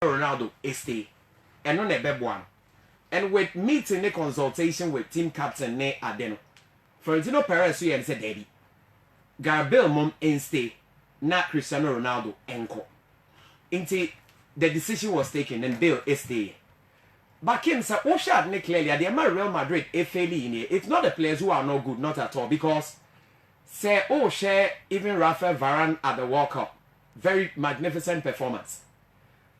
Ronaldo stay. And on a bebwan. And with meeting a consultation with team captain Ne Adeno. Florentino Perez and said Daddy. Garabel mom and stay. Not Cristiano Ronaldo enko. Until the decision was taken and Bill stay. But Kim said, oh, shot Nick clearly, the Real Madrid, if failing here, it's not the players who are no good, not at all, because say, oh, share even Rafael Varane at the World Cup, very magnificent performance.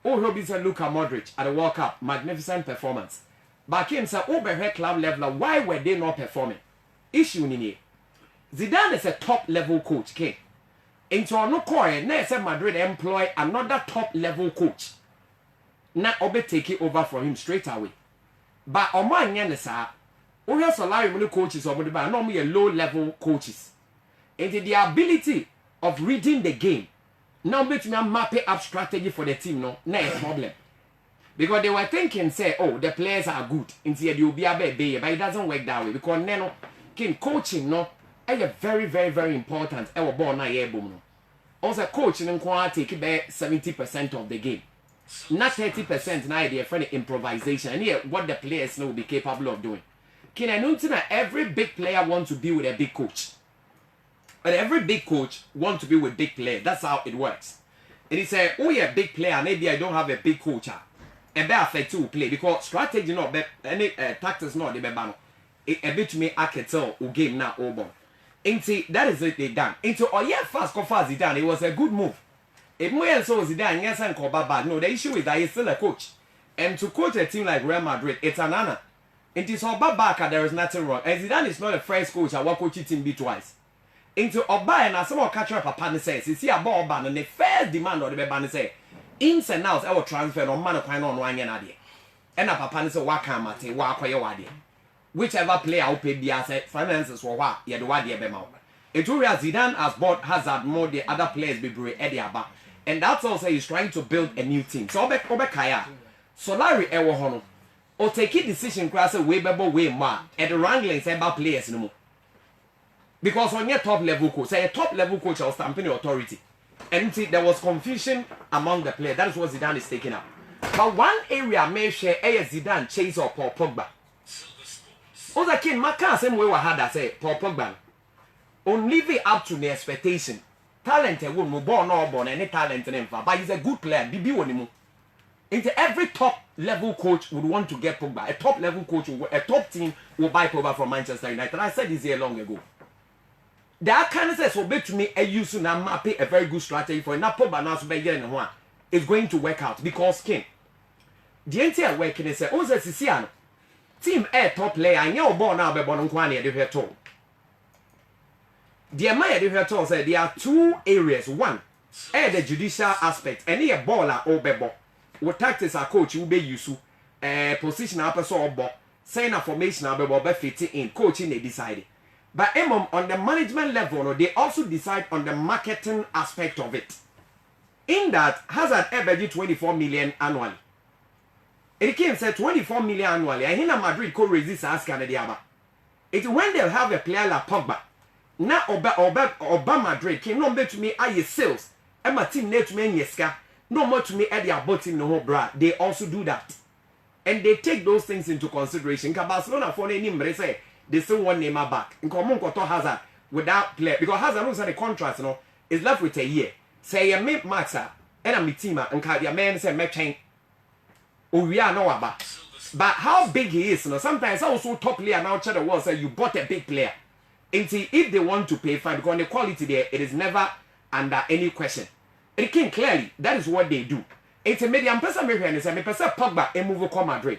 Oh, Robinson Luka Modric at the World Cup, magnificent performance. But Kim said, oh, by club level, why were they not performing? Issue in here. Zidane is a top level coach, Kim. Into no coin, now Madrid employ another top level coach. Na obe take it over from him straight away. But oman yen sa o here salary money coaches or ba no me low level coaches. And the ability of reading the game. Now bet me map up strategy for the team no na a problem. Because they were thinking say oh the players are good into the obi abe but it doesn't work that way because no kin coaching no is very very important e wo ball na ye bom no. Also coaching nko take 70% of the game. Not 30% now they're friend improvisation and here what the players know will be capable of doing. Can I know that every big player wants to be with a big coach? But every big coach wants to be with big players. That's how it works. And he said, oh yeah, big player, maybe I don't have a big coach. And that affect to play because strategy not be any tactics not the bebano. A bit to me I can tell who game now over. Into that is it they done. Into oh yeah fast he done. It was a good move. If Moyen so Zidane, yes, and bad. No, the issue is that he's still a coach. And to coach a team like Real Madrid, it's an honor. It is all back, there is nothing wrong. And Zidane is not the first coach I want coaching team be twice. Into Oba and as someone catch up a pan says, you see a ball ban and the first demand of the ban say, ins and outs, our transfer no man of kind on one idea. And a papa say, Wakamate, Wakayo. Whichever player will pay the asset, finances for what, you do idea bema. It will Zidane has bought Hazard more the other players be brave Eddie Abba. And that's also he's trying to build a new team. So Obekaya, Solari ewo hono. O take a decision class way bebo way more at the wranglings about players no more. Because on your top level coach, say a top level coach or stamping authority. And see, there was confusion among the players. That is what Zidane is taking up. But one area may share a Zidane chase or Paul Pogba. Other king Maka same way we had that say Paul Pogba. On living up to the expectation. Talented won mo born or born any talent in him, but he's a good player. Bibi wonimu. Into every top level coach would want to get Pogba. A top level coach, a top team will buy Pogba from Manchester United. I said this here long ago. That kind of says so bet to me a use na map a very good strategy for na Pogba now so be here and one. It's going to work out because King. The entire working is say, oh Sisiano. Team a top player, and your ball now be born on Kwani at the top. The Amaya Director said there are two areas. One, the judicial aspect. Any a baller or bebo. What tactics are coach will be used to position up or ball. Saying a formation about fitting in coaching they decide. But on the management level, they also decide on the marketing aspect of it. In that, Hazard averaged 24 million annually. It came said 24 million annually. And here Madrid could resist as Canada. It's when they'll have a player like Pogba. Na Oba Madrid came no to me aye sales. And my team net me yeska. No more to me at their bottom no whole bra. They also do that. And they take those things into consideration. Because Barcelona for any say they still want Neymar back. In common Koto Hazard without play. Because Hazard knows the contract is left with a year. Say a make maxa and a team and your man say make change. Oh we are no about. But how big he is, sometimes also top player now tell the world say you bought a big player. And see, if they want to pay fine, because the quality there, it is never under any question. It came clearly, that is what they do. It's a medium person, and say, me person Pogba, and move to Madrid.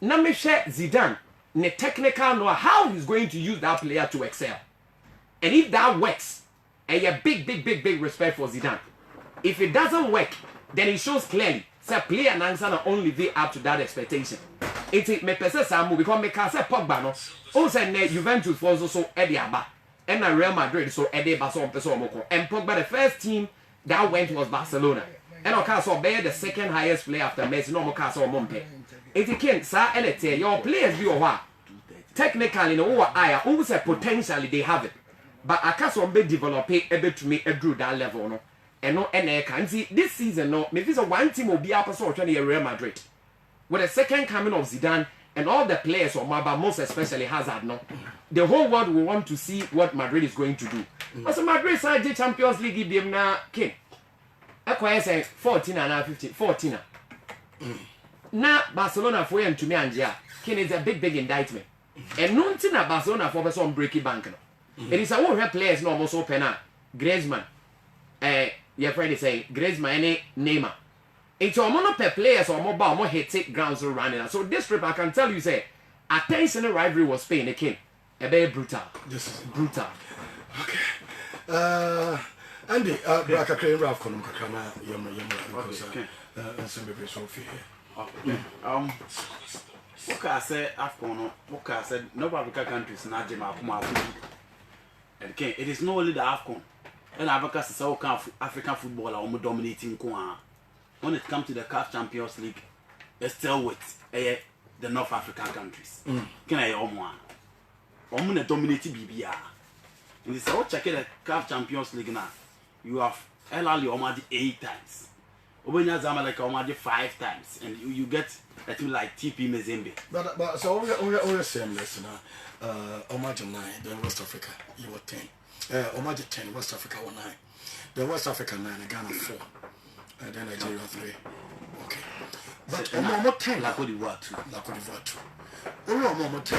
Now, me share Zidane, the technical know how he's going to use that player to excel. And if that works, and you have big respect for Zidane. If it doesn't work, then it shows clearly, say, player and answer only live up to that expectation. It's me person Samu, because me can say Pogba, no. Also, Juventus was also Eddie Abba. And Real Madrid, so Eddie Basso Moko. And Pogba, the first team that went was Barcelona. And Ocasio bear the second highest player after Messi, no Ocasio Mompe. It can't, sir, and it's your players be what? Technically, no, I almost say potentially they have it. But Ocasio be develop it a bit to me a drew that level, no. ɛno ɛna ɛka nti this season no me feel one team will be up so ɔtwɛn Real Madrid with the second coming of Zidane and all the players or Maba, most especially Hazard no the whole world will want to see what Madrid is going to do. Also Madrid side the Champions League game na king ɛkɔyɛ sɛ 14 and 15 14 na Barcelona for yɛn ntumi angye a king is a big indictment and no nti na Barcelona for person breaky bank no it is a one players no almost open na Griezmann your friend is saying Griezmann any Neymar it's almost per players or more ball more hit grounds so running so this trip I can tell you say attention rivalry was Spain the king a very brutal brutal okay Andy Braka Crane Ralph Konum Kakana yam because some people so fear what I say Afcon what I said North Africa countries na jema kuma and it is not only the Afcon and Africa is all kind of African football are dominating when it comes to the CAF Champions League it's still with the North African countries can I omo dominate BBR and it's all check the CAF Champions League now you have El Ali Omadi 8 times Obenya Zamalek Omadi 5 times and you get a team like TP Mazembe but so we same lesson Omadi 9 then West Africa you were 10 Omadi 10 West Africa 9 then West Africa 9 Ghana 4 and then Nigeria 3 okay but Omo 10 La Côte d'Ivoire 2 Omo 10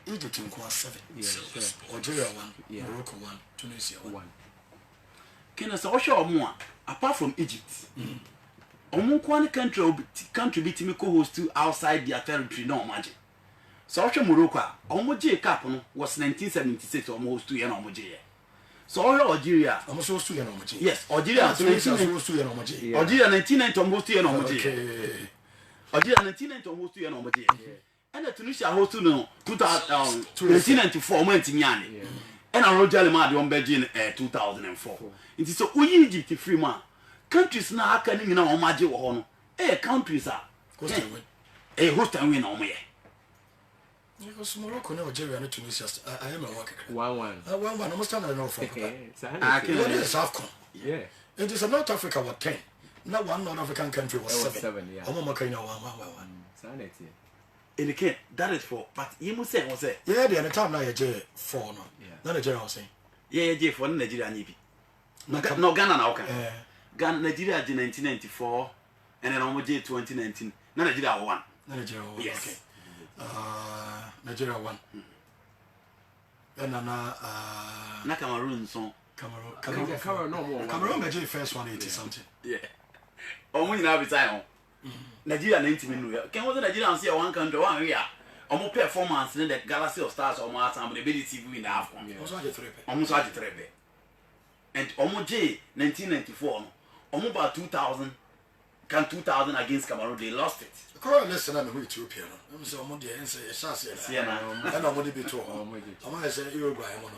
Egypt in 7 Algeria 1 Morocco 1 Tunisia 1 Kena sa osho omo apart from Egypt omo kwa country bi timi co-host to outside their territory no imagine so osho Morocco omo je cup no was 1976 omo host to ye no omo je so osho Algeria omo so host to ye no omo je yes Algeria host to ye no omo je Algeria 1990 omo host to ye no omo je Algeria 1990 omo host to ye no omo je and the Tunisia host to no 1994 omo ntimi ane and I Roger Lemar on Beijing 2004. It is so Egypt free man. Countries now can you know Omaji or countries are host and win on me. Because Morocco no Algeria and Tunisia I am a worker. 1-1 almost I know for I can South yeah it is a North Africa was 10 now one North African country was 7 yeah Omo Makina 1 indicate that is for but you must say was yeah the time now you 4 no na Nigeria was saying yeah je for Nigeria nibi no Ghana na okay Ghana Nigeria 1994 and then omo je 2019 na Nigeria won Nigeria won yes. Okay Nigeria won and na Cameroon so Cameroon no more Cameroon the first 180 something yeah omo ina be time Nigeria 90 minutes. Can was Nigeria see one country one year? Omo performance in the Galaxy of Stars omo assemble the BDTV in the Afcon. Almost at 3. And omo J 1994 omo about 2000 against Cameroon they lost it. Correct listen na me Ethiopia no. Em say omo dey say chance ya. And omo dey be to omo say Uruguay mo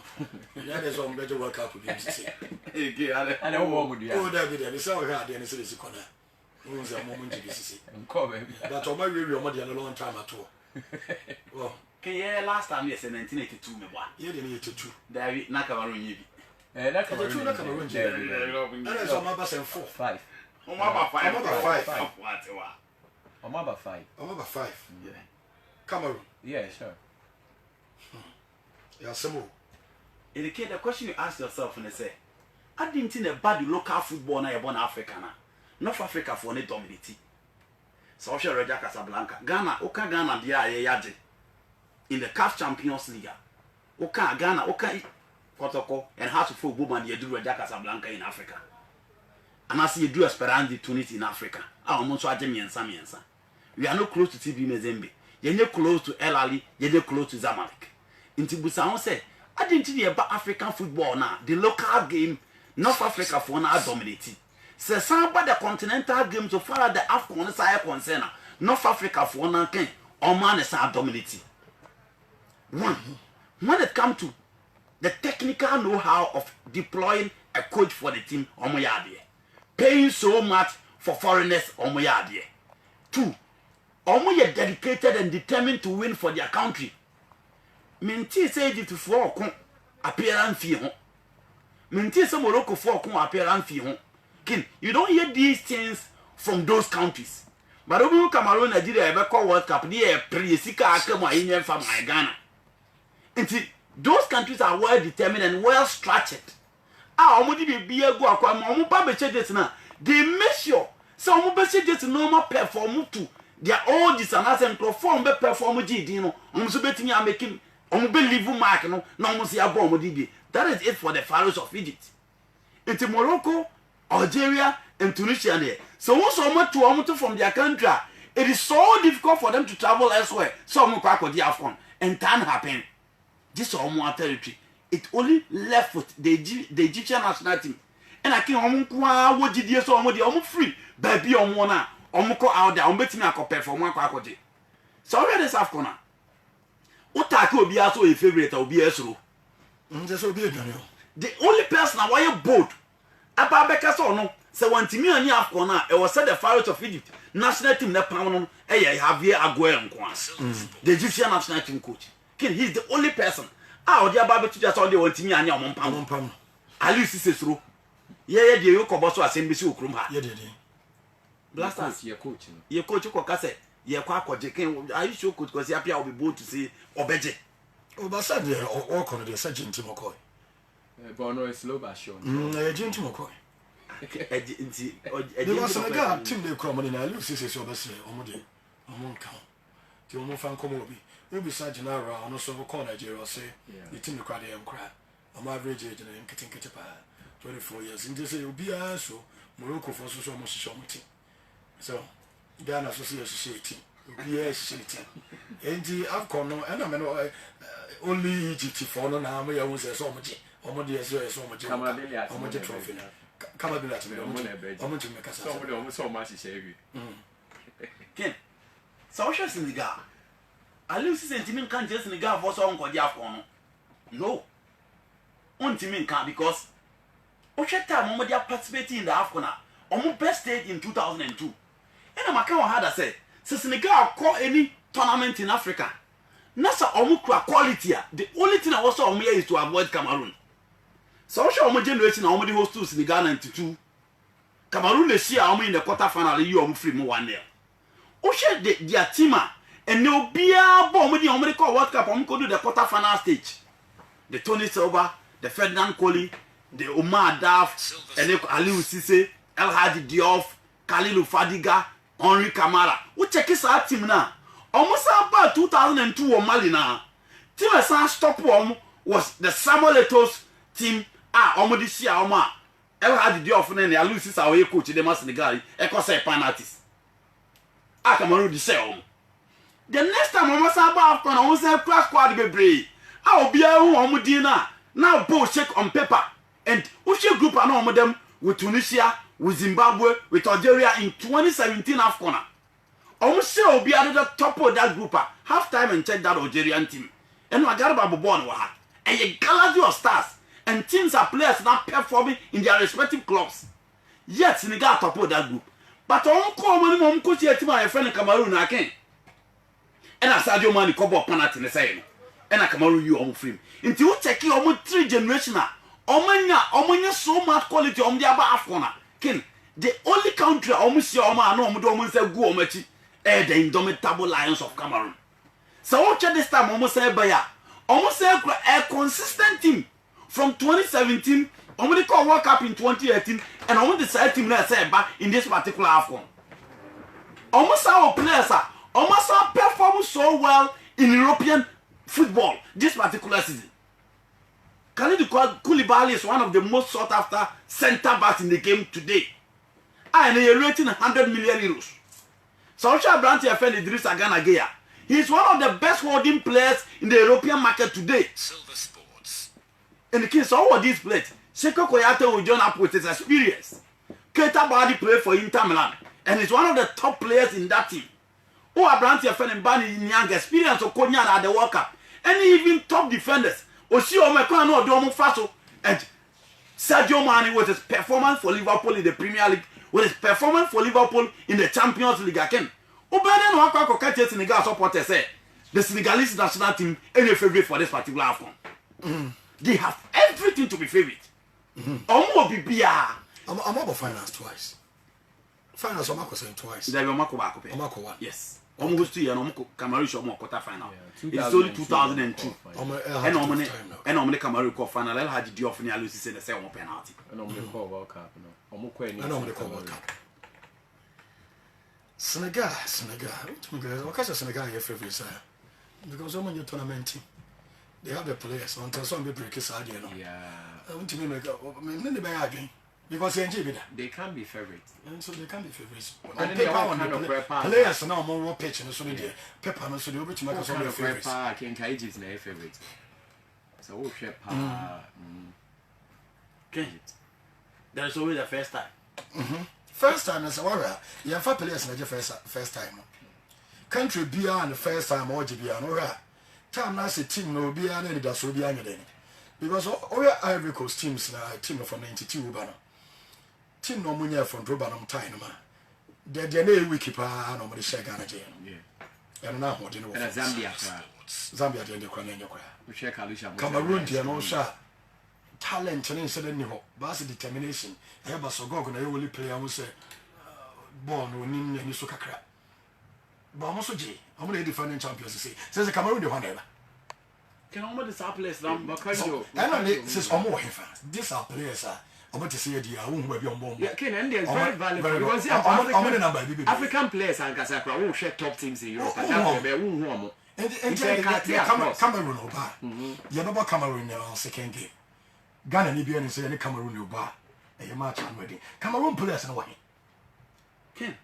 no. Ya dey so omo dey World Cup bi say. and omo do ya. Oh that be there. Say we had dey say corner. We say omo nji bi sisi. But omo we omo dey a long time at all. Well, can you last time yes 1982 me boy. Yeah dey 82. David na Cameroon yibi. Na Cameroon ji. And so omo ba say 4 5. Omo ba 5. Omo about 5. Omo ba 5. Yeah. Cameroon. Yeah, sure. Yeah, Samu. Indicate the question you ask yourself and say, I didn't think about the local football na you born Africa na. North Africa for any dominate. So Osho Raja Casablanca. Ghana, Oka Ghana dia yaje. In the CAF Champions League. Oka Ghana, Oka Kotoko and how to football man you do Raja Casablanca in Africa. And I see you do Esperance Tunisi in Africa. I almost watch miensa. We are not close to TB Mazembe. You're not close to El Ali, you're not close to Zamalek. Inti Busan say, I didn't think about African football now. The local game, North Africa for now dominating. Say somebody the continental game so far as the Afcon is concerned. North Africa for now can Oman is dominating. One, when it comes to the technical know-how of deploying a coach for the team, Omoyadie, paying so much for foreigners, Omoyadie. 2, Omoye dedicated and determined to win for their country. Minti say it to 4 appearance fee. Minti say Morocco 4 appearance fee. King, you don't hear these things from those countries. But when Cameroon, Nigeria, ever call World Cup, they are pre-sika akema Indian from Ghana. And those countries are well determined and well structured. Omudi be a go akwa omu pa be cheje na. They make sure so omu be cheje normal perform to their old is an asem perform be perform GD no. Omu so betimi a making omu be live mark no na omu se abo omu di. That is it for the Pharaohs of Egypt. Into Morocco, Algeria, and Tunisia there. So once omu to from their country, it is so difficult for them to travel elsewhere. So omu kwa the Afcon and time happen. This omu territory. It only left with the Egyptian national team. And I can't omu kwa wojidie so omu de omu free. Baby omu na omu ko out there omu betimi akọ perform kwa akọje. So already this Afcon na. Utake obi aso a favorite obi esoro. The only person na why bold. Apa beka so no. Se wantimi ani Afcon na e was said the Pharaohs of Egypt national team na pam no Javier Aguero nko. The Egyptian national team coach. He's the only person. Odi aba betu just all dey wantimi ani omompam. Ali Sisesro. Ye dey yo koboso asem si okrum ha. Ye dey. Blasters your coach. Your coach ko kase ye kwa akọje ken are you sure coach cause he appear will be bold to say obeje. Obasa dey all kono dey say Gentim Okoy. But no it's low but sure. Gentim Okoy. They was a guy team dey come na Ali Sisesro obese omo nkan. Ti omo fan komo obi. We be Sergeant Ara on also call Nigeria say the team the crowd am cry. I'm average age and kitchen 24 years. And they say you'll be so Morocco for so much team. So Ghana Association will be a team. And the Afcon no and I mean only Egypt for no now me I say so much. Omo so much. Omo trophy. Come on that me. Omo to make us so much say Ken. Social Senegal. Ali Sisentimi can't just Senegal for so unko dia Afcon. No. Untimi can because Oche time omo dia participating in the Afcon. Omo best stage in 2002. And I'm account had say Senegal call any tournament in Africa. Nasa omo quality. The only thing I was so omo is to avoid Cameroon. So omo generation omo the host to Senegal 92. Cameroon they see omo in the quarter final you omo free mo 1-0. Oche their team and no beer bomb with the American World Cup on do the quarter final stage. The Tony Silva, the Ferdinand Coley, the Omar Daf, and the Aliou Cisse, El Hadji Diouf, Khalilou Fadiga, Henri Camara. We check his our team now. Almost about 2002 or Mali now. Team as stop was the Samuel Eto'o's team. Omo this year Omar El Hadji Diouf and the Aliou Cisse our coach the mas Senegal. Eko say penalties. Cameroon the say the next time omo sa ba Afcon omo say class squad be brave. Obi a hu omo din na now ball check on paper and we share group and omo them with Tunisia, with Zimbabwe, with Algeria in 2017 Afcon. Omo say obi a the top of that group half time and check that Algerian team. And we got about born wa ha. And a galaxy of stars and teams are players now performing in their respective clubs. Yet Senegal top of that group. But omo ko omo coach your team and friend Cameroon again. And as Sadio Mane cover penalty ne say no. And Cameroon you omo free. Until you check omo 3 generational. Omo so much quality omo dey aba Afcon. Ken, the only country omo see omo and omo do omo say go omo chi the indomitable Lions of Cameroon. So watch this time omo say baya. Omo say a consistent team from 2017 omo dey call World Cup in 2018 and omo decide team na say back in this particular Afcon. Omo say our players Omasa performed so well in European football this particular season. Kalidou Koulibaly is one of the most sought after centre backs in the game today. And they are rating 100 million euros. Saocha Branti Efendi Idrissa Gana Gueye. He is one of the best holding players in the European market today. Silver Sports. And the kids, all of these players, Seko Koyate will join up with his experience. Keita Balde played for Inter Milan and is one of the top players in that team. Who are Branti Efendi Bani in young experience of Konya at the World Cup. And even top defenders. Osi Omekano no Odomo Faso and Sadio Mane with his performance for Liverpool in the Premier League, with his performance for Liverpool in the Champions League again. Obeden Wakako catch Senegal supporters say the Senegalese national team any favorite for this particular Afcon. They have everything to be favorite. Omo Bibia. I'm about finance twice. Finance I'm saying twice. There be Omako back. Omako one. Yes. Almost 2 years Omako Cameroon show more quarter final. Yeah, It's only 2002. And I'm the Cameroon cup final. I had the offer near Lucy said the same penalty. And I'm the call World Cup. No, I'm quite. I know the call World Cup. Senegal. What Senegal your favorite side? Because I'm in your tournament team. They have the players until some people break his idea. Yeah. I want to be like, because they can be favorites. And so they can be favorites. And then kind of players now more pitch and so they Pepper and so they will to make us all kind their of favorites. I can Egypt's their favorite. So we'll share Okay. That is always the first time. First time as a warrior, you have 5 players in the first time. Country beyond the first time or GBA no right. Time now say team no be any that so be any because all your Ivory Coast teams na team from 92 Ubano. Team no munya from Drobanum time ma. They na wiki pa no mo share Ghana jail. Yeah. And now what you know. And Zambia dey kwa na nyakwa. We share Kalusha. Cameroon dey no sha talent and instead ni ho. But determination. E ba so go na you only player who say ball no nim na ni so kakra. But I'm also G. I'm going to defend champions. Says the Cameroon, the one ever. Can I the place now? I know this is more these are players. I'm going to say the won't be on bomb. Yeah, Ken, and there's very valuable because African players and Casacra won't share top teams in Europe. And Cameroon, you're not Cameroon now, second game. Ghana, Libya, and say any Cameroon, you bar. And you match ready. Cameroon players in a way. Ken.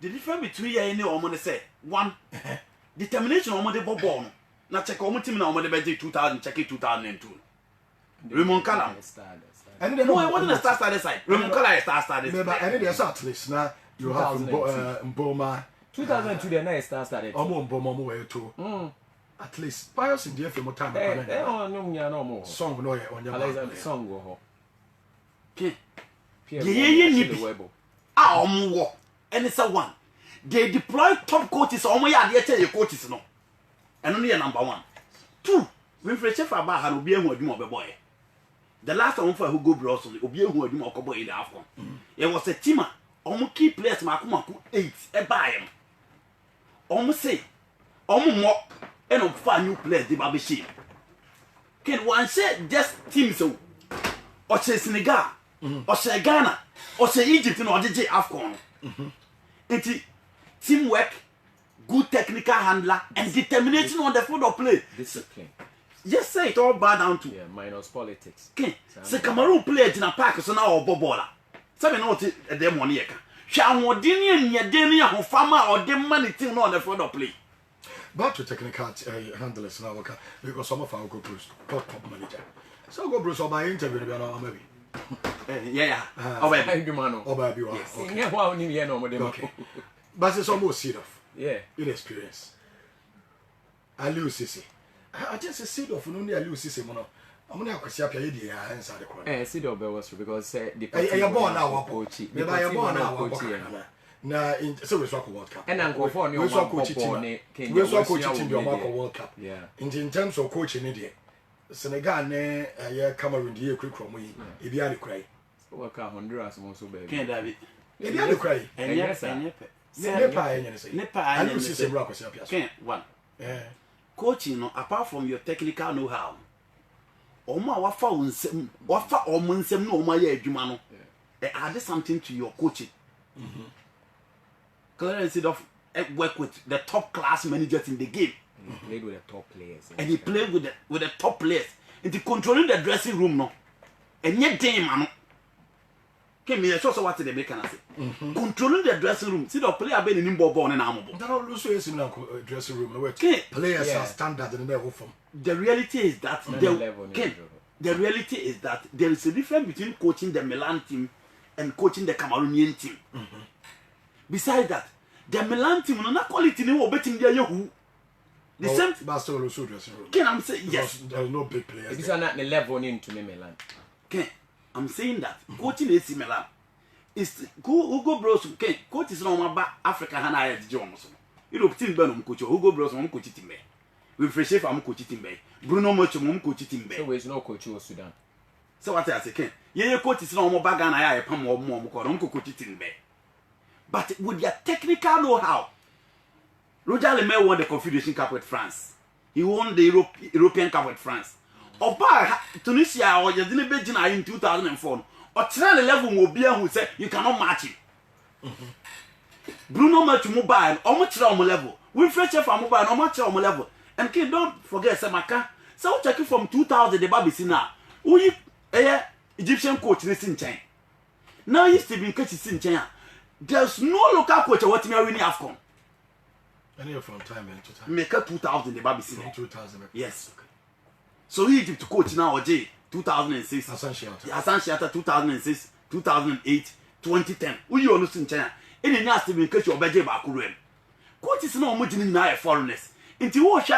The difference between you and the say one determination on the ball. Now check on team now on the 2000, check it 2002. Raymond Kala. And then what the star side? Raymond Kala is star started. And there's at least now you have Mboma. 2002 the night started. Mboma too. At least Pius in the FM time. No more. Song no on your song go. Okay. Yeah. And it's a one. They deploy top coaches on my idea tell your coaches no. And only number 1. 2. When Fresh about how be a boy. The last one for Hugo Bros will be a boy in the Afcon. It was a teamer. Almost key players Makumaku 8 a buy him. Almost say almost more and of 5 new players the Baby Sheep. Can one say just team so or say Senegal or say Ghana or say Egypt or DJ Afcon. It's teamwork, good technical handler, and determination on the field of play. Discipline. Just say it all bow down to minus politics. Okay. So Cameroon played in a park, so now Bobola. Seven not a demoniac. Shall more Dinian, Yadenia, who farmer or dem money team on the field of play. Back to technical handlers now, because some of our go Bruce, top manager. So go Bruce or by interview, maybe. Yeah. Okay. But it's almost seed off. Yeah. Inexperience. I lose Sissy. I just seed off only I lose Sissy mono. I'm gonna have to see inside the corner. Seed off was because the you're born now, coach. Maybe you're born now, now in so we talk World Cup. And I'm going for new coach. We saw coaching in the World Cup. Yeah. In terms of coaching India. Senegal ne Cameroon die quick from we e bia de cry work Honduras mo so baby Ken David e bia de cry enye Nepa enye say bra kwesi apia Ken one coaching no apart from your technical know how omo a wafa omo nsem no omo ya adwuma no add something to your coaching Clarence instead of work with the top class managers in the game. He played with the top players. And he played with the top players. And controlling the dressing room no. And yet damn man. Came here so what they make can say. Controlling the dressing room. See the player been in ball and arm. That all also similar dressing room. Players are standard in their form. The reality is that the reality is that there is a difference between coaching the Milan team and coaching the Cameroonian team. Besides that, the Milan team no quality no betting there you. The same Barcelona also dressing room. Can I'm saying yes. There's no big players. These are not the level into Milan. Okay, I'm saying that coaching AC Milan is Hugo Bros. Okay, coach is not about Africa and I at Jones. Europe team Ben coach Hugo Bros. Coach team. We fresh from coach team. Bruno Mocho coach team. So there's no coach in Sudan. So what I say ken ye coach is no mo baga na ya pam mo ko no coach tin be but with their technical know-how Roger Le Maire won the Confederation Cup with France. He won the European Cup with France. Oba Tunisia or Yazine Bejina in 2004. Or try the level Mobia who said you cannot match him. Bruno match mobile, or much on level. Wilfred Chef mobile, or much on level. And kid, don't forget Samaka. So check it from 2000 the Babisina. Who you Egyptian coach in China. Now he's Stephen Ketch in China. There's no local coach what me winning AFCON. And from time to time. Make a 2000 the Babisina. From 2000. Yes. Okay. So he Egypt to coach now or 2006. Hassan Shiata. Hassan Shiata 2006, 2008, 2010. Who you understand China? Any nasty in case you obey Bakuren. Coach is no much in foreigners. Into what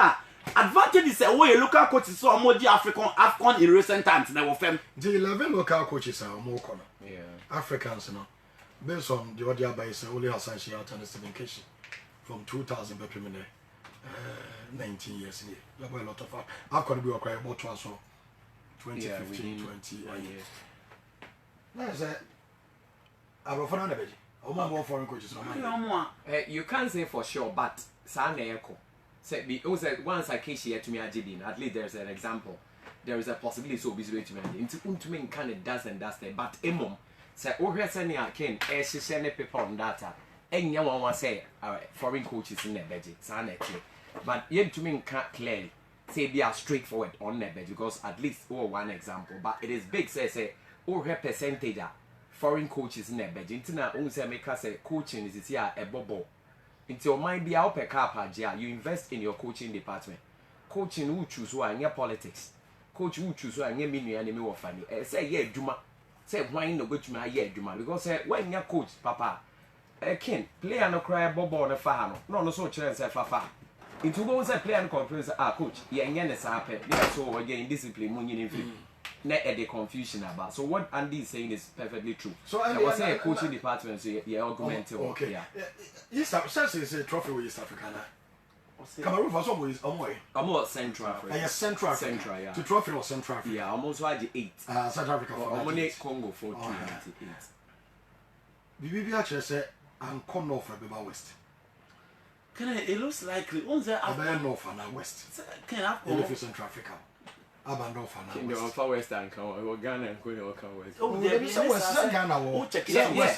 advantage is a way local coaches so more the African in recent times. Never fem. The 11 local coaches are more common. Yeah. Africans, you know. Based on the other by only Hassan Shiata and Stephen Keshi from 2000 to 19 years. There were a lot of I've got to be acquired about 2015, 20. That's it. I will find another. More foreign coaches. You can't say for sure, but Saneko said once I came here to me at least there's an example. There is a possibility so busy to me. Into me kind of does and does that, but Emom said, oh, here's any I can send a paper on data. And no one say foreign coaches in their budget, but yet to me can't clearly say they are straightforward on their budget because at least one example, but it is big say oh her percentage foreign coaches in their budget. Intina only say make us say coaching is here a bubble. Until mind be out per car you invest in your coaching department. Coaching who choose one your politics. Coach who choose one your menu and me funny. Say yeah Juma. Say why no go to my yeah Juma because when your coach papa Ken, player no cry bobo on a farm. No, so chance a fafa. Into go say player and conference, coach, yeah, and yes, happen. Yeah, so again, discipline, money in film. Net at the confusion about. So, what Andy is saying is perfectly true. So, I was saying, coaching department, so you're augmenting. Okay, yeah. East Africa is a trophy with East Africa. Cameroon for some is almost Central Africa. Yeah, Central Africa. Central, yeah. To trophy or Central Africa. Yeah, almost like the 8. Central Africa for Congo for 298. BBB actually said, I'm come north from Beba West. Can I? It looks likely. On the Abba north and west. Can I? If it's Central Africa. Abba north and west. Far west and Ghana and west. Oh, there is West Ghana.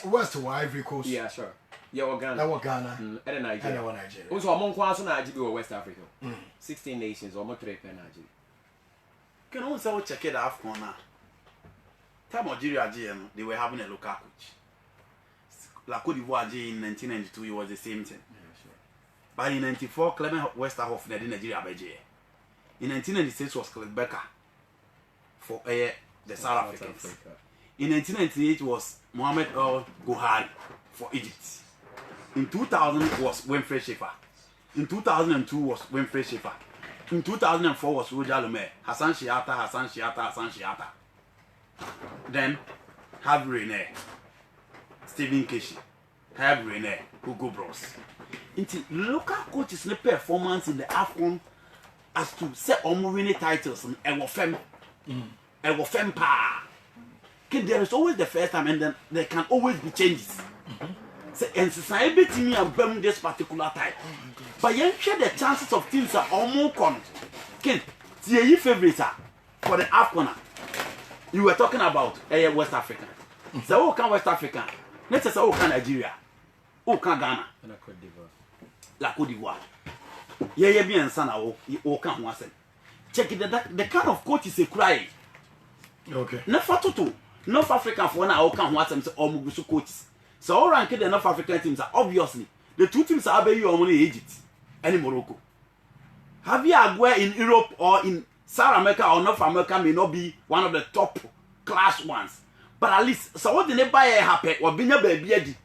West to Ivory Coast. Yeah, sure. Yeah, Ghana. Ghana. And Nigeria. Nigeria. Also, among Kwaso Nigeria or West Africa. 16 nations or more 3 per Nigeria. Can also check it out for now. Time Nigeria GM, they were having a local coach. La Côte d'Ivoire in 1992 it was the same thing. Yeah, sure. But in 94 Clement Westerhoff led Nigeria by in 1996 was Cliff Becker for the South Africans. In 1998 was Mohamed El Gohari for Egypt. In 2000 was Winfred Schaefer. In 2002 was Winfred Schaefer. In 2004 was Roger Le Maire. Hassan Shiata. Then Hervé Renard. Stephen Keshi, Hervé Renard, Hugo Bros. Into local coaches' performance in the AFCON as to set winning titles and Ewofem pa. There is always the first time and then there can always be changes. And society team and burn this particular type. But you share the chances of teams are almost con. Ken, see your favorites for the AFCON. You were talking about West Africa. So who can West Africa? Let's say, oh, can Nigeria? Oh, can Ghana? And Côte d'Ivoire. La Côte d'Ivoire. Yeah, bien sana oh, can one. Check it, the kind of coach is a cry. Okay. Never to North African for now, can one say, or Mugusu coaches. So, all rank the North African teams are obviously the two teams are Abbey or only Egypt and Morocco. Javier Aguirre in Europe or in South America or North America may not be one of the top class ones. But at least, so what did they buy a happy or be never baby?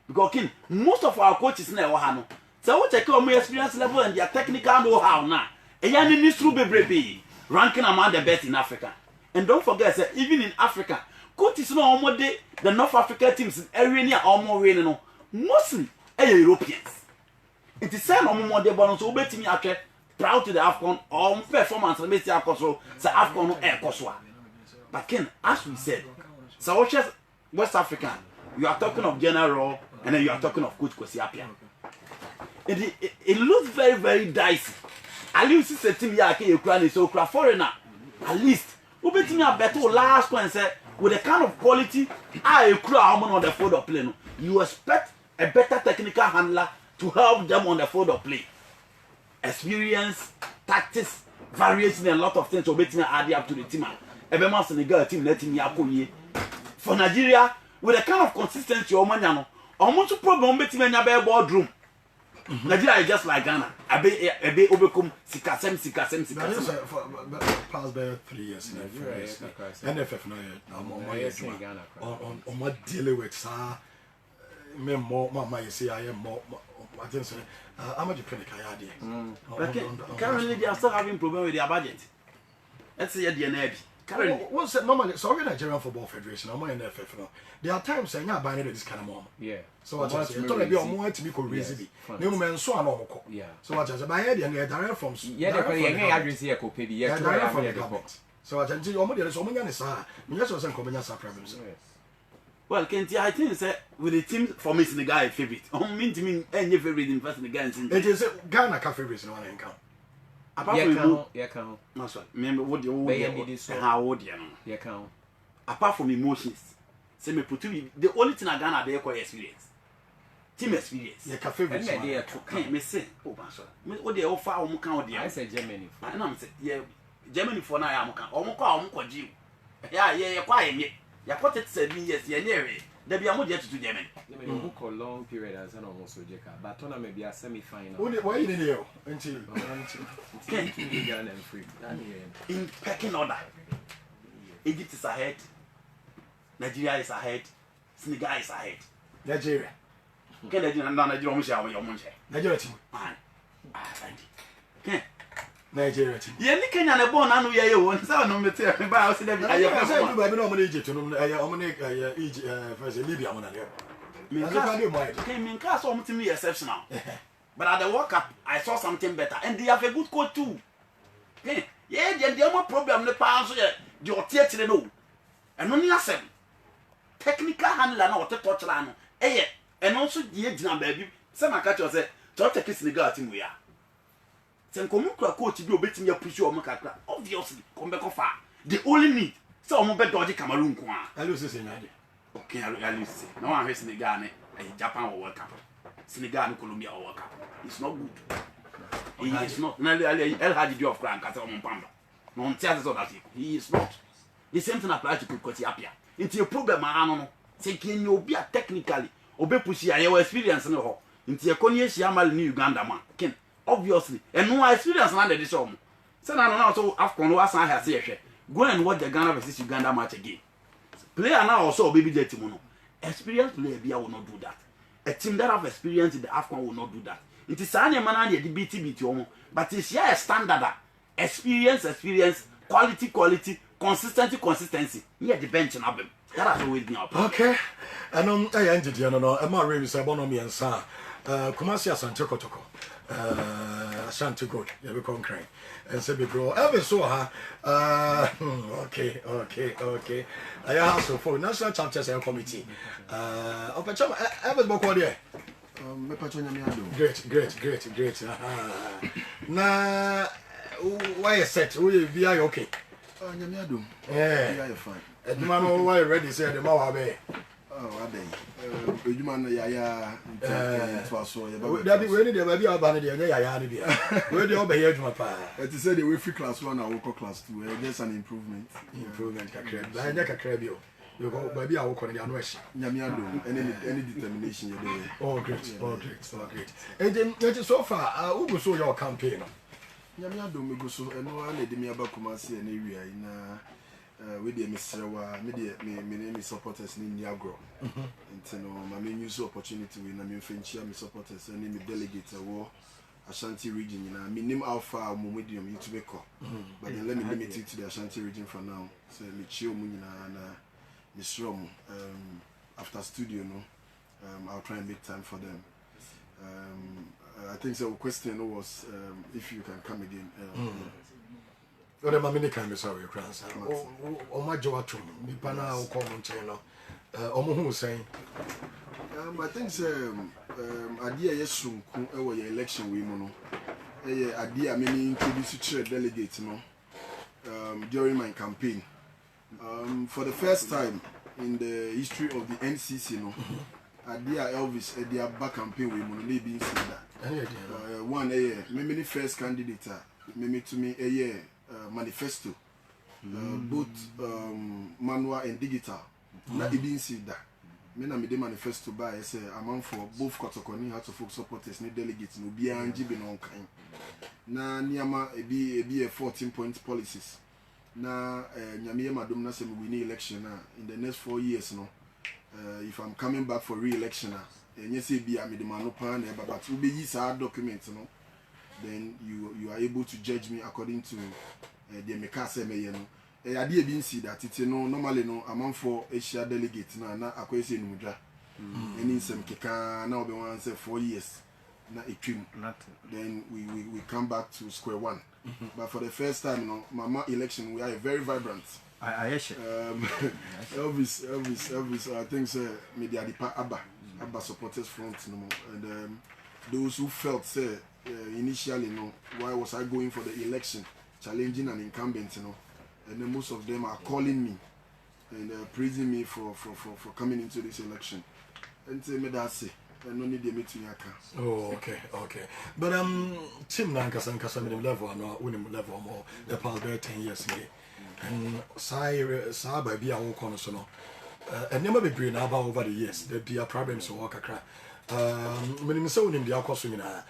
Because most of our coaches now have so what check on my experience level and their technical know-how now. A young needs to be ranking among the best in Africa. And don't forget that even in Africa, coaches know almost the North African teams in area almost winning mostly Europeans. It is said on more the bonus obey me proud to the AFCON or performance and Mr. Akoso, the AFCON air Koswa. But Ken, as we said, so West African, you are talking of General, and then you are talking of Coach Kwesi Appiah. It looks very, very dicey. At least it's a team Ukraine so foreigner. At least, we bet me a better last one say with the kind of quality I crowd on the field of play. You expect a better technical handler to help them on the field of play. Experience, tactics, variation, and a lot of things to bet me add up to the team. Every month Senegal team letting me up for Nigeria with the kind of consistency or manano. Almost problem bet me in a boardroom. Nigeria is just like Ghana. Abe obekum sikasem. Past by 3 years in NFF now. I'm not dealing with sir. Me more, mama, you see, I am more. I think so. I'm a dependent. Currently, they are still having problem with their budget. Let's say at the end. Currently, what's that? Normally, so we're Nigerian Football Federation. I'm in NFF now. There are times saying, "I'm buying this kind of mom." Yeah. So what I say, it's gonna be on more to be crazy. No man, so I'm not. Yeah. So what I say, by head and they're direct from. Yeah, they're address here, copy. Yeah, direct from the government. So what I say, your money is so many years. Me just was coming as a problems. Well, Kenty, I think that with the team for me, Senegal is favorite. Mean to me, any favorite in first Senegal. It is Ghana favorite in one income. Apart from you, count. No, sorry. Remember what the old how old you know. Yeah, count. Apart from emotions, say me put the only thing I Ghana they call experience. Team experience. Yeah, favorite. And they are true. Can't me say, oh, sorry. Me what they offer on count there. I said Germany. I know. Say yeah, Germany for now. I'm can. I'm call Jim. Yeah, quiet me. You put it 7 years. Yeah, near it. There be a more to Germany. They book a long period as an almost Jeka, but on maybe a semi-final. Why you didn't know until in pecking order. Egypt is ahead. Nigeria is ahead. Senegal is ahead. Nigeria. Can Nigeria team. Man. Can Nigeria team. Yeah, ni Kenya na born anu ye won say no mete e ba o se dem aye ba say you ba me no mo Egypt no Egypt first Libya mo na there. Me class so mutimi exceptional. But at the World Cup I saw something better and they have a good coach too. Yeah, they more problem ne pa so ye the otietire no. Eno ni asem. Technical handler na ote touch la no. Eye eno so die gina ba bi. Say maka cho say to take Senegal team we are. Sen komu kura coach bi obetimi ya push o mo kakra. Obviously, come back off. The only need say o mo be dodge Cameroon ko a. I lose say nyade. Okay, I lose say. No one has Senegal ne Japan or World Cup. Senegal and Colombia or World Cup. It's not good. It's not. El Hadji Diouf kura nkasa o mo pamba. No ntia so that he is not. The same thing applies to Kwesi Appiah. It's a problem ano no. Say can you be technically obe push ya your experience no ho. Nti e konye hia mal ni Uganda man. Ken obviously and no experience na dey show mo. Say na no so Afcon no asan ha say ehwe. Go and watch the Ghana versus Uganda match again. Player now also baby the team no. Experienced player bia will not do that. A team that have experience in the Afcon will not do that. It is an man and the BT omo. But it's here a standard experience, quality, consistency. Here the bench and album. That has always been our problem. Okay. And I ended you know. Am I really say bonomi and sa. Kumasi Asante Kotoko. Asante God. You become crying. And say be grow. Ever so ha. Okay. I have so for National Chapters and Committee. Opachama ever boko there. Great. Na why is set? We be okay. Nyamiado. Yeah, you're fine. Eduma no why ready say the ma wa be. Oh, abey. Eduma no ya to so ya ba. That be we need the baby aba no dey ya no bia. We dey obey eduma pa. It is said we free class 1 and we class 2. There's an improvement. Kakra. Ba nya kakra bi o. You go baby a wo ko no ya no ehye. Nyamiado. Any determination you dey. Oh great. And then so far who go so your campaign no? Nyamiado me go so eno na de me aba Kumasi na wi ai na we dey mesrewa me dey me supporters ni Niagro. Nti no ma me use opportunity we na me fenchia me supporters and me delegate wo Ashanti region na me name alpha mo medium YouTube ko. But then let me limit it to the Ashanti region for now. So me chill mu nyina na me strom after studio no I'll try and make time for them. I think the question was if you can come again. Ode ma mini kan me so we kransa o ma je watom nipa na wo kom nchen no omo hu sen I think idea yesunku e wo your election we mu no idea me introduce to delegate no during my campaign for the first time in the history of the NCC no idea Elvis idea back campaign we mu no be being said that one me first candidate me to me manifesto both manual and digital na e been said that me na me de manifesto by say among for both Kotokoni Hearts of Folk supporters ni delegates no bia anji be no kan na niama e 14 point policies na nyame madom na say we win election na in the next 4 years no if I'm coming back for re-election enye say bia me de manopa na but we be use our document no then you are able to judge me according to the meka say me no ade bi nsi that it no normally no among for Asia delegate na akwese numudwa any nsem keka na obi wan say 4 years na etwim then we come back to square one but for the first time no mama election we are very vibrant Elvis I think say media depa abba supporters front no and those who felt say initially no why was I going for the election challenging an incumbent and then most of them are calling me and praising me for coming into this election and say me that say no need them to yaka. Oh, okay. But Tim Nankasa minimum level no winning level more the past 10 years here. And sa ba bia wo kono so no. And never be brain about over the years. There be a problems so work akra. Minimum so winning the akoso nyina.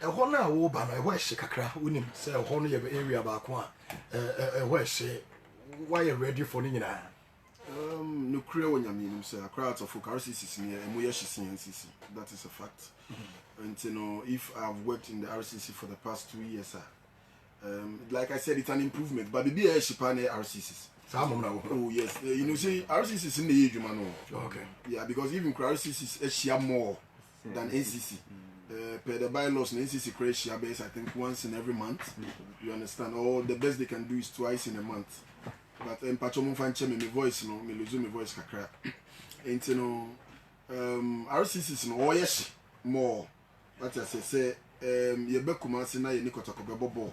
E ho na wo ba no e ho hye kakra winning say e ho no ye area ba ko a ho hye why you ready for nyina. No clear when you mean say a crowd of RCC near NCC. That is a fact. And you know, if I've worked in the RCC for the past 2 years, like I said, it's an improvement. But the BA RCCs. Oh yes, you know, say RCC is in the age, man. Okay. Yeah, because even RCC is share more than NCC. Per the bylaws, NCC creates share base, I think, once in every month. You understand? Or the best they can do is twice in a month. But Pachomo fan cheme my voice no, me lose my voice kakra. And you know, RCC no oh yes more. But I say ye be Kumasi na ye ni Kotoko be bobo.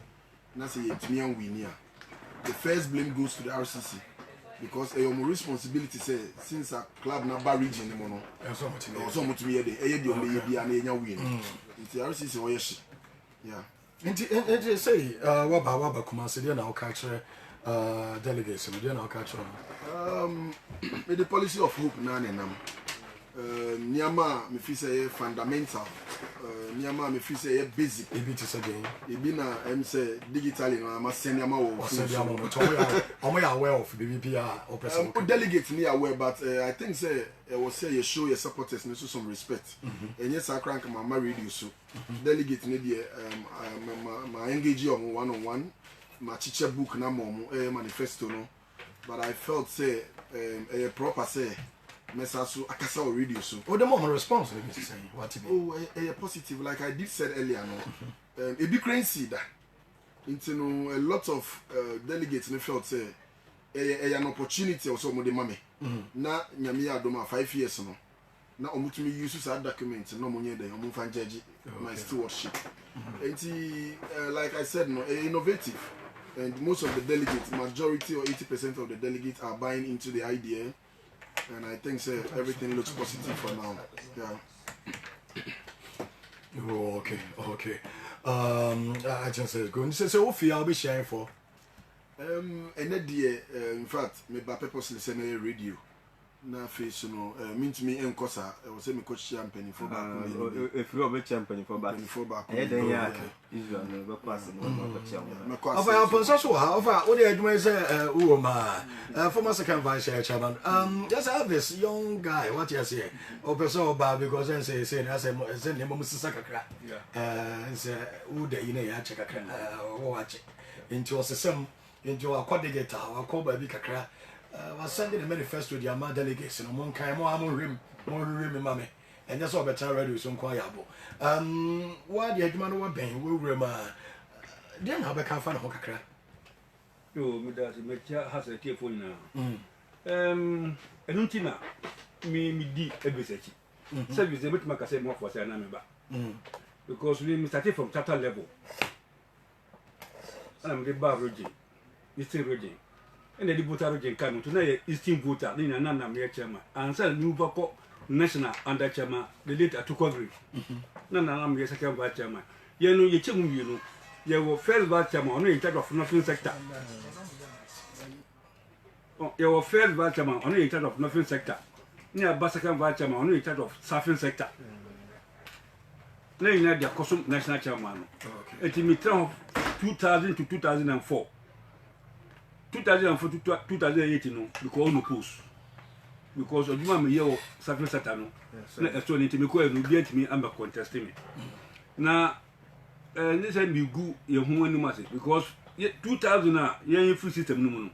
Na say ye tumi an win here. The first blame goes to the RCC because your responsibility say since a club na bar region no no. So much me dey. E dey o me bia na enya win. It's RCC oh yes. Yeah. And say waba Kumasi dey na o ka kire delegation we dey na catch on with the policy of hope na nenam niama me fi say fundamental niama me fi say basic e be to say again e be na say digitally no am send niama wo omo ya aware of BBP or person delegate ni aware but I think say was say you show your supporters no some respect and yes I crank my radio so delegate ni dey ma engage on one on one my teacher book na mom manifesto no but I felt say a proper say message akasa o radio so the mom response let me say what it a positive like I did said earlier no a big crazy that into no a lot of delegates no felt say an opportunity also mo de mame na nyame ya do ma 5 years no na omutumi use that document no mo nye dey omo fan judge my stewardship like I said no innovative. And most of the delegates, majority or 80% of the delegates are buying into the idea. And I think everything looks positive for now. Yeah. Oh, okay. I just said go. So what I'll be sharing for? And that year, in fact, me by purposely send a radio. Na face no mean to me enkosa I was say me coach champion for back if you be champion for back then yeah Israel no be pass no Ofa so ofa what dey adwuma say Uoma former second vice chairman just have this young guy what you say o person oba because then say na say nemo musisa kakra say who dey you know ya check kakra watch into osesem into akwadigeta akoba bi kakra was sending a manifesto to the Ama delegation among Kaimo Rim, more rim, mammy, and that's all better radio so quietable. Why the Edman were paying, will remember. Then how can find Hokakra? yo me da se me cha ha se tie fo nyina enu ntina me di ebesechi service e betima ka say mo for say na me ba because we started from chapter level I'm the bar region eastern region and the voter region kan to na eastern voter na na me chairman and say new bako national under chairman the late Atukogri na me second vice chairman ye no ye chemu wie no ye wo first vice chairman on in charge of nothing sector ye wo first vice chairman on in charge of nothing sector ni a second vice chairman on in charge of surfing sector na ina dia kosum national chairman it me 2000 to 2004 2004 to 2008 no because no post because oduma me ye surfing sector no na so ni me ko e no bi antimi amba contest me na ne say me gu ye hu anim ase because 2000 na ye free system no mu no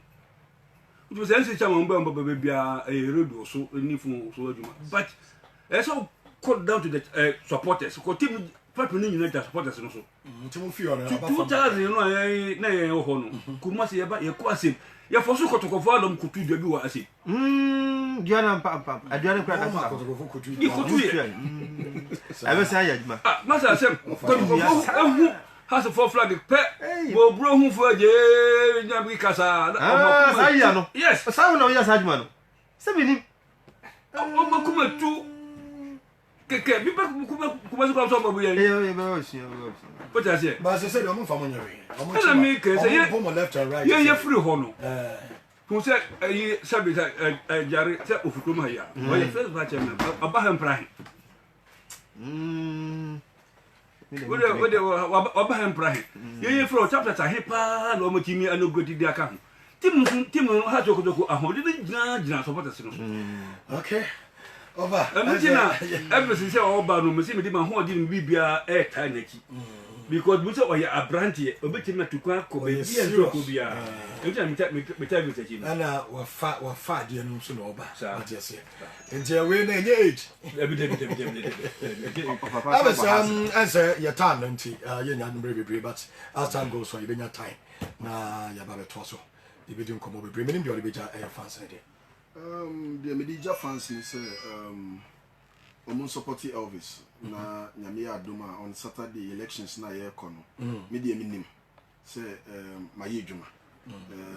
it was sense chairman mba bia radio so ni fu so aduma but so cut down to the supporters ko team people ni nyina supporters no so team fi on aba 2000 no na ye ho no kuma se ye ba ye ko asem ye for so kotokofo adom kutu dua bi wa asem Diana papa aduane kwa ka sa ni kutu ye ebe sa ya aduma na sa asem kotokofo ehu has for flag pe bo bro hu fo je nyabi kasa sa ya no yes sa no ya sa aduma no se bini o kuma tu keke bi ba kuma so babu ye ba si o ta se ba se do mo fa mo nyere na mi ke se ye mo left and right ye free ho no kun se yi sabi sa jare se ofuko ma ya o ye first batch na aba ha mprahi wode aba ha mprahi ye free chapter ta hepa no mo timi anogodi dia ka ho tim ha joko ahode jina supporters no okay over Amina everything say oba no me say me di ma ho di me bibia e ta naki because we say o ya abrantie obetimi na tukwa ko be bia nso ko bia enja me ta say ana wa fa de no so no oba what you say enja we na enye age answer your time nti ye nya no bebre but as time goes on you benya time na ya ba beto so you be doing come bebre me nim de beja fans na de the Medija fans say almost supporting Elvis na nyame adoma on Saturday elections na ye kono media minim say my adwuma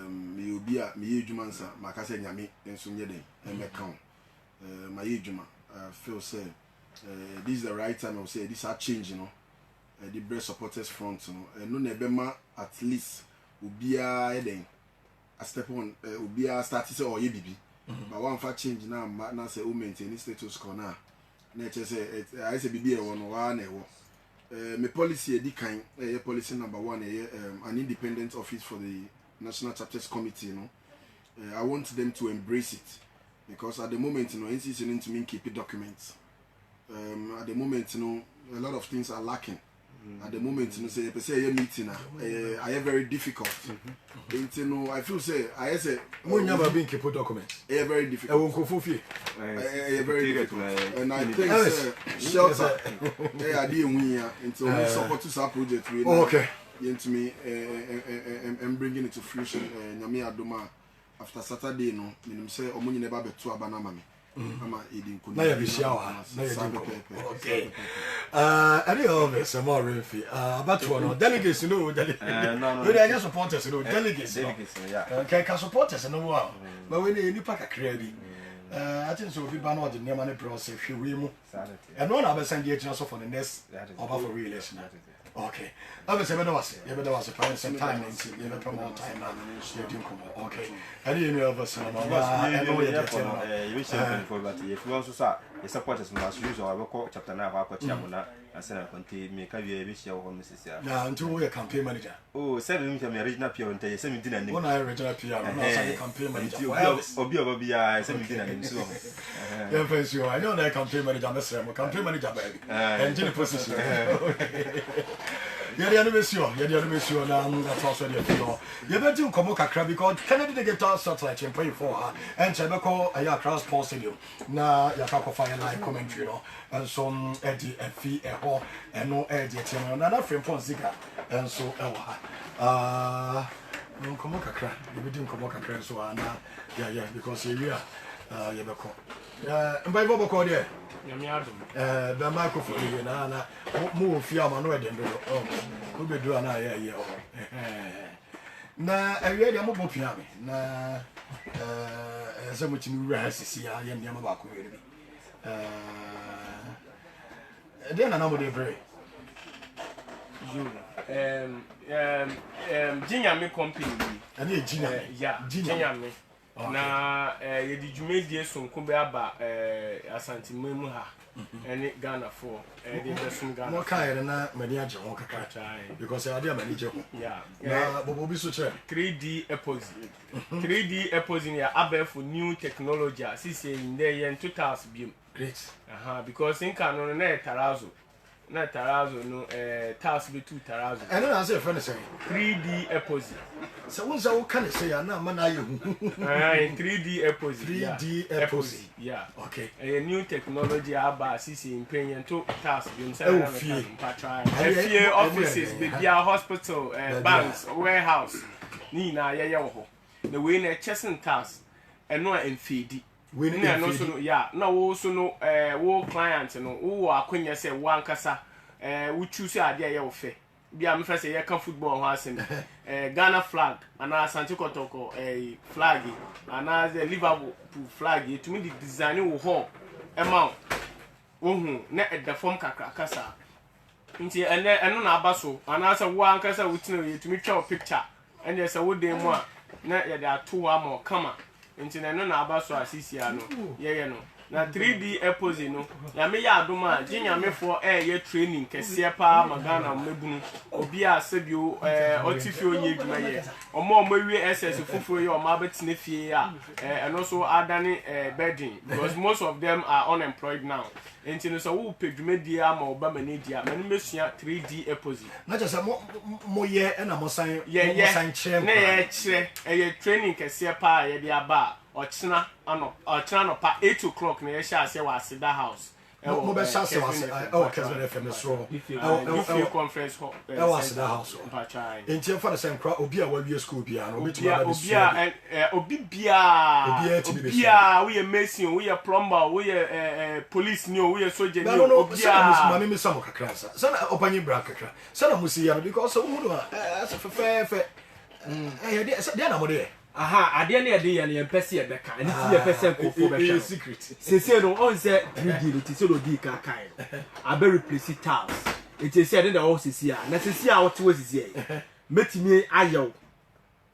me obi a me adwuma nsa maka say nyame enso nye den me kan my adwuma feel say this is the right time I say this are change the breast supporters front no na ebema at least obi a den a step on obi a start say oye bibi but one for change now na say o maintain status quo na say I say bibi e won wa na e wo me policy e di kan policy number 1 an independent office for the National Chapters Committee I want them to embrace it because at the moment NCC need to keep it documents at the moment a lot of things are lacking at the moment say a meeting I am very difficult I feel say I say mo never been keep documents very difficult very difficult and I think shelter I did win into support to our project okay into me and bringing it to fruition nyame adoma after Saturday no menim say omunyi never be to abana mami ama edin kunu na ya bishia wa na ya edin okay any of us more refi about one delegates no delegates no we dey supporters no delegates yeah okay ka supporters no wa but we dey nipa kakra bi I think so if ba na the name na process hwe mu and one have send you so for the next over for re-election okay I'm say better was you better was a some time and you better more time you do come okay any of us no I know you get you say for that if you also say you support us as usual we call chapter na wa kwachi amuna asena konti me ka wie be share ho mrs ya na until we campaign manager oh say me me original PR until say me dinner name one original PR no say campaign manager obi ya say me dinner name so yeah for sure I know that campaign manager me campaign manager baby engine position yeah the animation na that's also the feel you better do come kakra because Kennedy they get out satellite and pay for her and Chebeko aya cross Sports Stadium na ya ka fire live commentary no and some Eddie FE ho and no Eddie team na na frame phone zika and so nkomo kakra ebi di nkomo kakra so ana yeah because you are you be ko mbai bo ko de nyame adom the microphone you na mo fi ama no e de ndo o be duro na ye o na awie de mo bo pia me na se mo timi wura asisi ya ye ndema ba ko yere bi de na mo de bre Jinyame company ani e jinyame Jinyame na ye di dwumedie sonko be aba Asante Memu ha ene Ghana for de besum Ghana mo ka yere na mani age ho kaka because I dey mani je ho na bobo bi so che 3D Epoxy ya abefo new technology sisi in there in 2000 bim great because in canon na tarazo no task be 2 tarazo and na say friend say 3D Epoxy so won say can say na man aye hu 3D Epoxy yeah okay a new technology aba sisi impenya to task bim say na patra FA offices be bia hospital banks warehouse ni na ye wo ho na we na chesing task eno a enfeedi we na no so no yeah na wo so no wo client no wo akonya say wo ankasa wo choose ade ye wo fe bia me say ye ka football ho asem Ghana flag ana Asante Kotoko flag ana the Liverpool flag it me the design wo ho ema wo hu na the form kakra kasa nti eno na abaso ana say wo ankasa wo tina ye tumi twa picture ene say wo dem mu a na ye da to wa ma kama nti na no na abaso asisi ano ye no na 3D Epoxy no ya me ya adoma Jinyame for ye training kese pa magana mebunu obi a sebio otifi onye dwuma ye omo wi SS fufuro ye omo abetine fie a and also adani bedding because most of them are unemployed now nti no so wo pedwumadi ama oba manedia manu mesua 3D Epoxy na just mo ye na mo san chere na ye chere ye training kese pa ye dia ba ochina no pa 8 o'clock na ye sha ase wa Asida house mo be sha se wa Kesbon FM so if conference hall Asida house enti fa na sen kra obi a wa wie school bia no obi tuma ba obi bia we ye mason we ye plumber we ye police ni we ye soldier ni obi a ma me samo kakra sa na opanyi bra kakra sa na musi ya because so mu do as fe ye de na mo de ade na yede ye pese ye beka ani ti ye pese nkofo beka secret sese no on say 3D no ti se no di ka kai abe replace tiles it is said that all sisi a na sisi a wote wo sisi e metimi ayew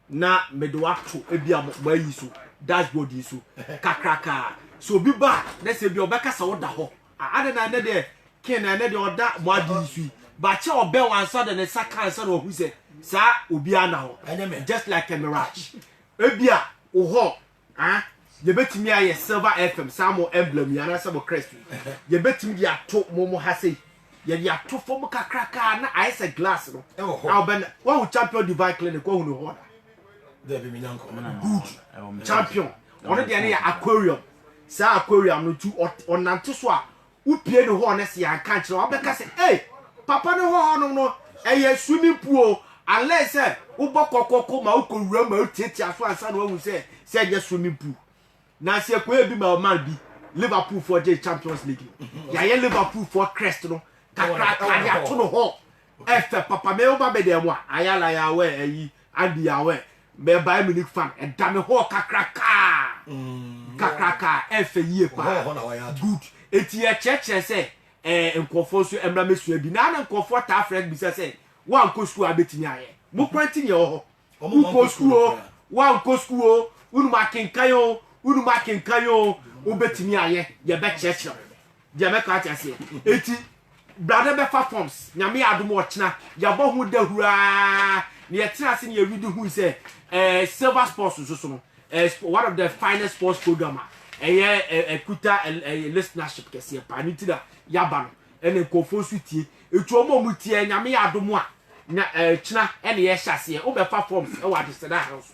na medo ato ebia mo ayi so dashboard yi so kakraka so bi ba na se bi obeka sa wo da ho ade na ne de ken na ne de oda mo adi su ba che obe wansa de ne saka ansa no hu se sa obi ana ho just like a mirage ebia oho ye betimi aye Silver FM samo emblem ya na samo crest ye betimi ya to momo hase ye ya to fom kakraka na ice glass no now ben wa champion divine clinic ko hu no ho there be minyanko good champion one de na ya aquarium sa aquarium no tu onante so a upie no ho na se ya kan kire obeka se papa no ho no eye swimming pool unless ubokokoko ma ukowura ma utietia so ansa no hu se je swimming pool na se ko ebi ma man bi Liverpool for the Champions League ya ye Liverpool for crest no kakra ya to no ho efe papa me oba be dem a ayala ya we ayi adi ya we me Bayern Munich fan e da me ho kakraka efe yie pa good eti e cheche se nkofo so emra mesu bi na nkofo ta friend bi se one go school abetini aye mo kwanti nye ho mo go school one go school unu makinkayo obetini aye ye be cheche je me ka tiase eti brother be fa forms nyame adom ochina ya bo hu dahura ne ye tira se ne ye read hu se Silver Sports so no one of the finest sports programmer ekuta listenership kese pa ni tira yaba no ene nkofo su tie etu omo mu tie nyame adom a na china ene ye hyase o be fa forms e wa Asida house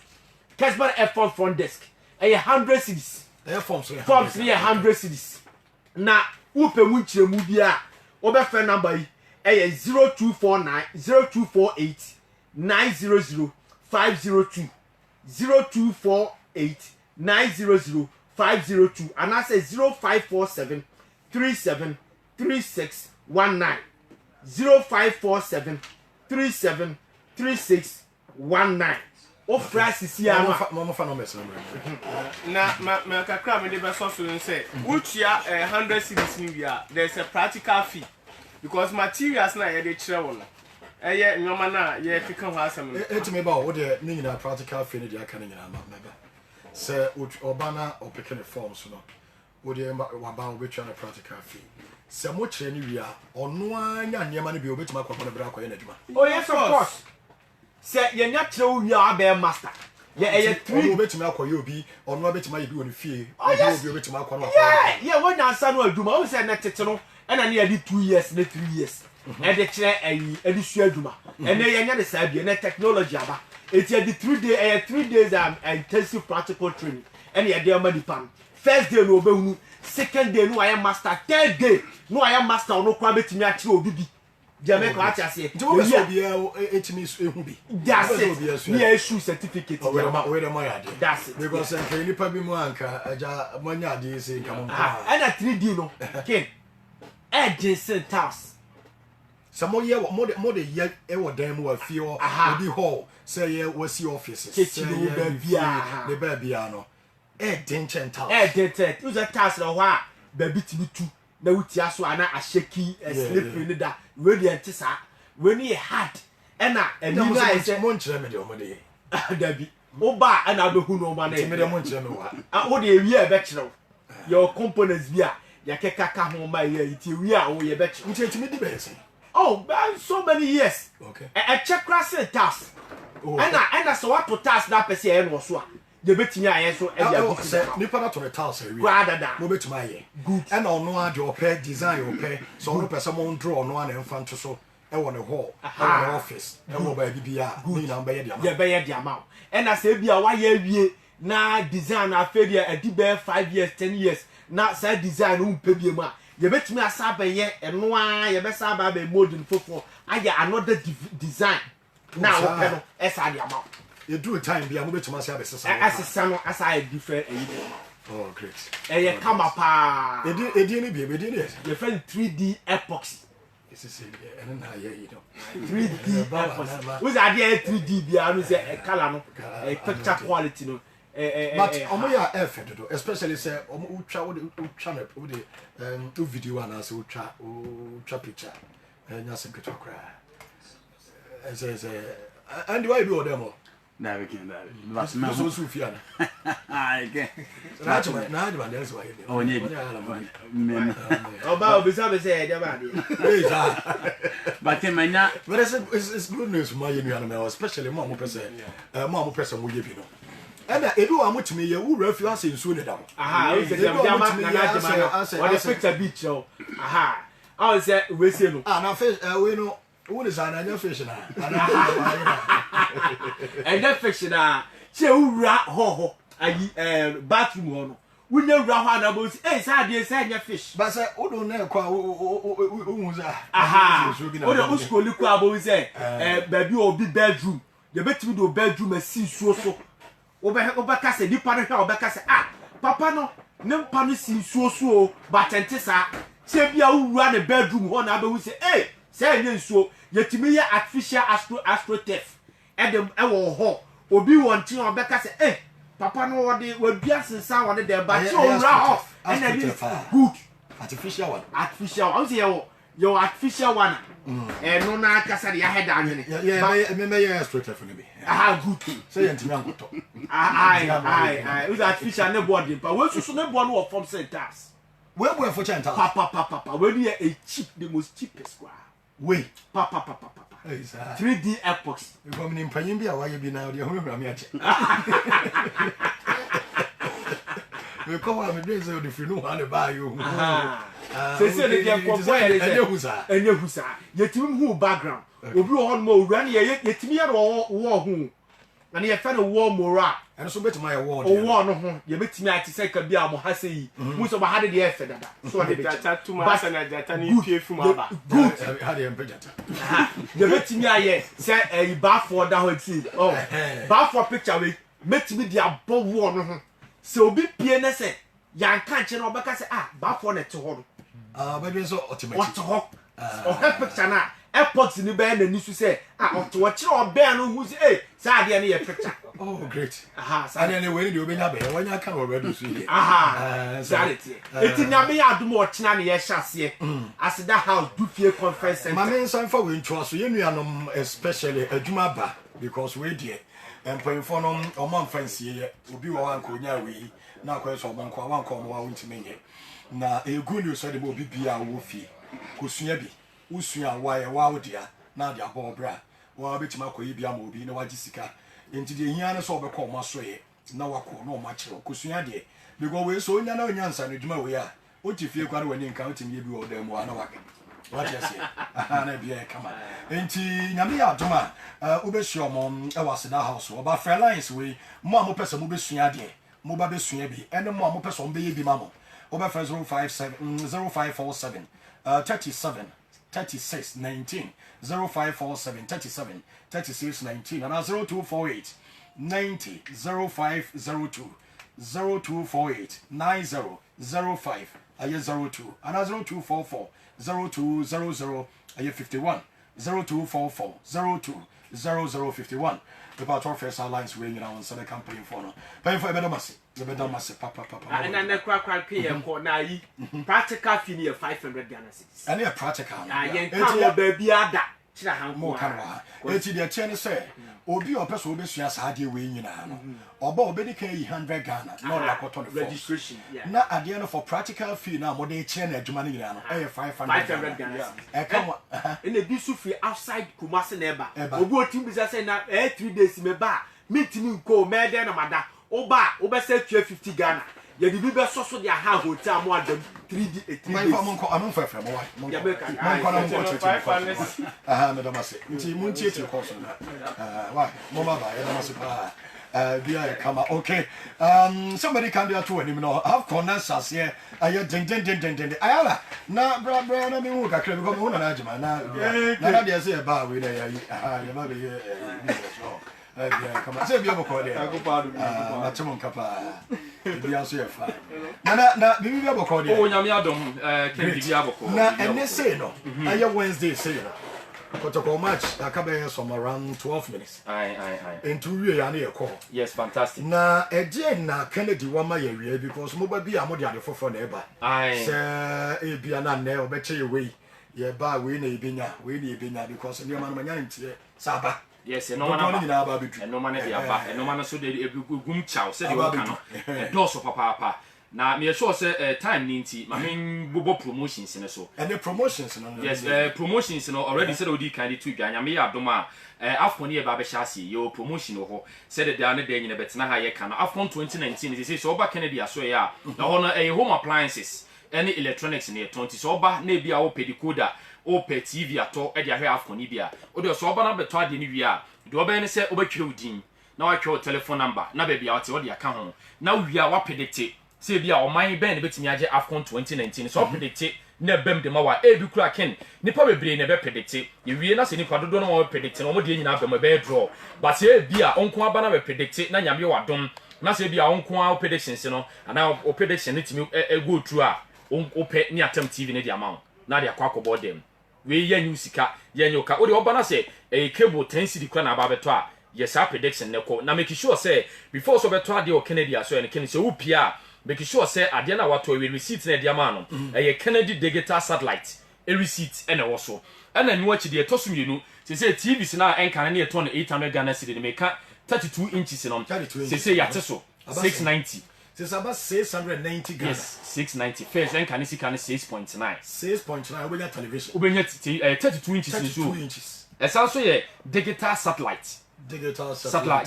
Kesbon FM front desk 100 cedis forms ni 100 cedis na upe mu nchiremu bia o be fa number yi 0249 0248 900 502 0248 900 502 and I say 0547 37 36 19 0547 37 36 19 o Francis ya mama fa no mess na ma kakra me de be so so say wuchia 100 cedis ni bia there's a practical fee because materials na ye de kire wo no eye nyoma na ye keka ho asem no etime ba wo de ni nyina practical fee ni de aka ni nyina ma ba se obana opekene forms no wo de wa ba wo betwa na practical fee se mo kire ni wi a ono anya niema ni bi obetima akwa na bra akwa ye na djuma oh yes of course se ye nya kire wo wi a be master ye eye 3 obetima akwa ye obi ono obetima ye bi woni fie obi obetima akwa na yeah wo nya ansa no adwuma wo se na tete no ena na ye di 2 years na 3 years e de kire ayi e di su adwuma ena ye nya de sa bi na technology aba it's the 3 days intensive practical training and you dey am pan first day no obehunu second day no I am master third day no I am master no kwa betimi a kire obi bi Jamaica atiase nti so bia etimi ehu bi that's it me issue certificate we dey my ade that's it because en nipa bi mu anka aja manya ade se nka mo and 3D no ken Jason Taos some more de ye e wo dan mu afie o obi hall say ye wasi offices say ye bia the bia no denchen Taos denchen use a task no wa ba bitimi tu na wutia so ana asheki slippery ni da we dey ntisa we ni hard ena eni na ise mo nkyere me de o mo de dabi oba ana behu no ma na me de mo nkyere me wa wo de ewi e be kire your components bia ya keka ho ma ye iti wi a wo ye be kire ntimi di be say oh so many years okay a check class task and so what to task that person e no so a de betimi aye so e ya say nipa na to the task e wi mo betimi aye good and ono ade ope design ope so ono person mo draw no na emfa nto so e wo ne hall e wo ne office e wo ba bibia ni na mba ye dia ma ye be ye dia ma and as e bia wa ye wie na design na failure e di be 5 years 10 years na say design no mpe bia mu a ye betimi asaba ye eno a ye be saba be modern fofo aya another design now okay no esa dia ma you do time bia mo betimi asa be sesa asesa no asa a different oh great ye kama pa edi ni bia edi ni your friend 3D epoxy ese se ene na ye you know 3D epoxy who's idea 3D bia no say color no picture quality no but omo ya effect do especially say omo utwa utwa na do video and say utwa picture nya se keto kra and why do them na we can that but me so fia na again na ajuma that's why oh nye oba obisa be say dey ba dey but manya but it's good news for my you especially mo person mo person mo ye bi no and edu wa mutimi ye wura fi ase nsuo ne da mo aha o se dem jama na na jama o the picture beach o aha o se we say no na fish we no who is an anya fish na and that fish na se wura ho ayi bathroom ho no wunya wura ho na bo say say dey say anya fish but say o do na kwa o za aha o de uskoli kwa bo say baby obi bedroom de betimi do bedroom asi suo so obeka se nipa no hwa obeka se papa no ne mpa no si nsuo so but ente sa se bia wura ne bedroom ho na abehu se se enye nsuo yetimi ya artificial astroturf edem ewo ho obi wonti obeka se papa no wode wadua sensa wode de ba che wura ho and it good artificial one I say your artificial one no na kasa de ya head anwene me astroturf no bi good say yentimi ankoto I with artificial ne board pa we susu ne board no form centers we for chanta papa we be a cheap the most cheapest kwa we papa 3D epoxy we come in panyim bia wa ye bi na de ho hura me ache we come am dey say the free no one buy you say the game for boy enye husa yetimi hu background obi ho no owura ne yetimi ya wo hu na ne ye fa no wo mora ɛno so bɛtumi ayɛ wall ɔwɔ no ho yɛbɛtumi ate sɛ ka bi a mo ha sɛ yi mu sɛ ɔba ha de deɛ ɛfɛ dada so ɔde bɛkyɛ Jata tuma asa na jata ni pie fum aba. good ha deɛ mpɛ gyata yɛbɛtumi ayɛ sɛ ɛyi baafoɔ da hɔ ti baafoɔ picture wei mɛtumi de abɔ wall no ho sɛ obi pie ne sɛ yanka nkyɛn na ɔbɛka sɛ baafoɔ na ɛte hɔ no bɛdwen sɛ ɔte ɔte hɔ ɔhɛ picture na airport ni bɛyɛ n'ani so sɛ ɔte wɔkyerɛ ɔbɛn no hu sɛ saa adeɛ no yɛ picture oh great saa adeɛ no wei deɛ wobɛnya bɛyɛ wanya ka wɔ radio so yɛ saa de teɛ eti nyame yɛ adom a ɔkyena ne yɛhyɛ aseɛ aseda house dufie conference center ma me nsa mfa wei ntoa so yɛnnuanom especially adwuma ba because wei deɛ mpanyimfoɔ no ɔma mfa nsieɛ obi wɔ hɔ anka ɔnya wei na akɔyɛ sɛ ɔbɔnkɔ a wankɔ ɔmo a wontumi nyɛ na ɛgu news sɛ de ma obi bia a wɔwɔ fie kɔsua bi wosua wayɛ waa wodea na ade abɔ ɔbrɛ a waa bɛtumi akɔyɛ bi ama obi na wagye sika nti deɛ hia ne sɛ ɔbɛkɔ ɔma soɛ na wakɔ na ɔma kyerɛ kɔsua deɛ because wei sɛ onya na onya nsa no adwuma wei a wote fie kwa no w'ani nka wotumi yɛ bi wɔ ɔdan mu a na waka wate aseɛ na bia yɛ kama nti nyame yɛ adom a wobɛhyia ɔmɔ ɛwɔ aseda house ɔba frɛ lines wei mo a mopɛ sɛ mobɛsua adeɛ moba bɛsua bi ɛne mo a mopɛ sɛ ɔmbɛyɛ bi ma mo wobɛfrɛ 0547 37 36 19 0547 37 36 19 and 0248 90 0502 0248 90 05 02 and 0244 0200 51 0244 02 0051 the patrol first alliance way in our Sunday campaign for no pay for ebedamase ebedamase papa and then the crack pay na yi practical fee near 500 Ghana cedis and a practical yen come baby ada kira han mo kan wa eti de che ne say obi o person obesua saa de we nyina no oba obedi kan yi 100 Ghana na o akoto no registration na ade no for practical fee na mo de che na adwuma no nyina no e 500 Ghana e come and e bi so free outside Kumasi na eba obi o tim bi say na 3 days me ba meeting ko me de na mada oba obese 50 Ghana ya di bi be so de ha hotel mo adam 3D my mom ko am fa mo wa mo madam ase nti mo ntie tie course na wa mo ba ya na so pa bia kama okay somebody can be at home no have condensers here aye ding ayala na bra na me hu kakra because me hu na agema na dey say ba we na ya ya ma be kama say bia boko dey na chemo nkapa bia so ye fa na bia boko dey o nyame adom ken bia boko na ene say no aye Wednesday say no protocol match akabe some around 12 minutes into we ya na ye call yes fantastic na eje na Kennedy wama ye wie because mo ba bi amode ade fofo na eba se e bia na na obeche ye we ye ba we na ebenya because ne man manya ntie saba yes no man no man dey aba no man so dey gum chow say dey work no do so papa na me sure say time ni nti ma me bobo promotions ne so and the promotions no yes promotions no already said odi kan dey to dwan me ya doma afcon ye ba be hyase yo promotion ho said the day na day nyina betena ha ye kan afcon 2019 they say so oba Kennedy aso ya na ho no home appliances any electronics ne 20 so oba na bia wo pedicoda o pe TV ato e dia hwe afcon ni bia o de so oba na beto ade ni wi a de oba ne se obetwe odin na wa twe telephone number na ba bia wote wo de aka ho na wi a wa predict say bia o man ben betimi age afcon 2019 so predict na bem de ma wa e bi kura ken nipa bebre na be predict ye wie na se nipa dodo na wo predict na mo de nyina bem be draw but e bia onko aba na be predict na nyame wa dom na se bia onko a predictions no ana o prediction ni timi go through a o pe ni atem TV ne di amount na de akwa akobọ dem we ye new sika ye nyoka o de oba na se cable 10 cedi kura na aba beto a yes a prediction ne ko na make sure say before so beto ade o Kennedy aso en ken se wo pia make sure say ade na wato we receipt na dia ma no Kennedy digital satellite a receipt ene wo so ena nu achi de toso mienu se TVs na enka na ne to no 800 Ghana cedi make 32 inches no se ya teso 690 since about 690 Ghana yes 690 first enka ne sika ne 6.9 obenya television obenya 32 inches so 32 inches esa so ye digital satellite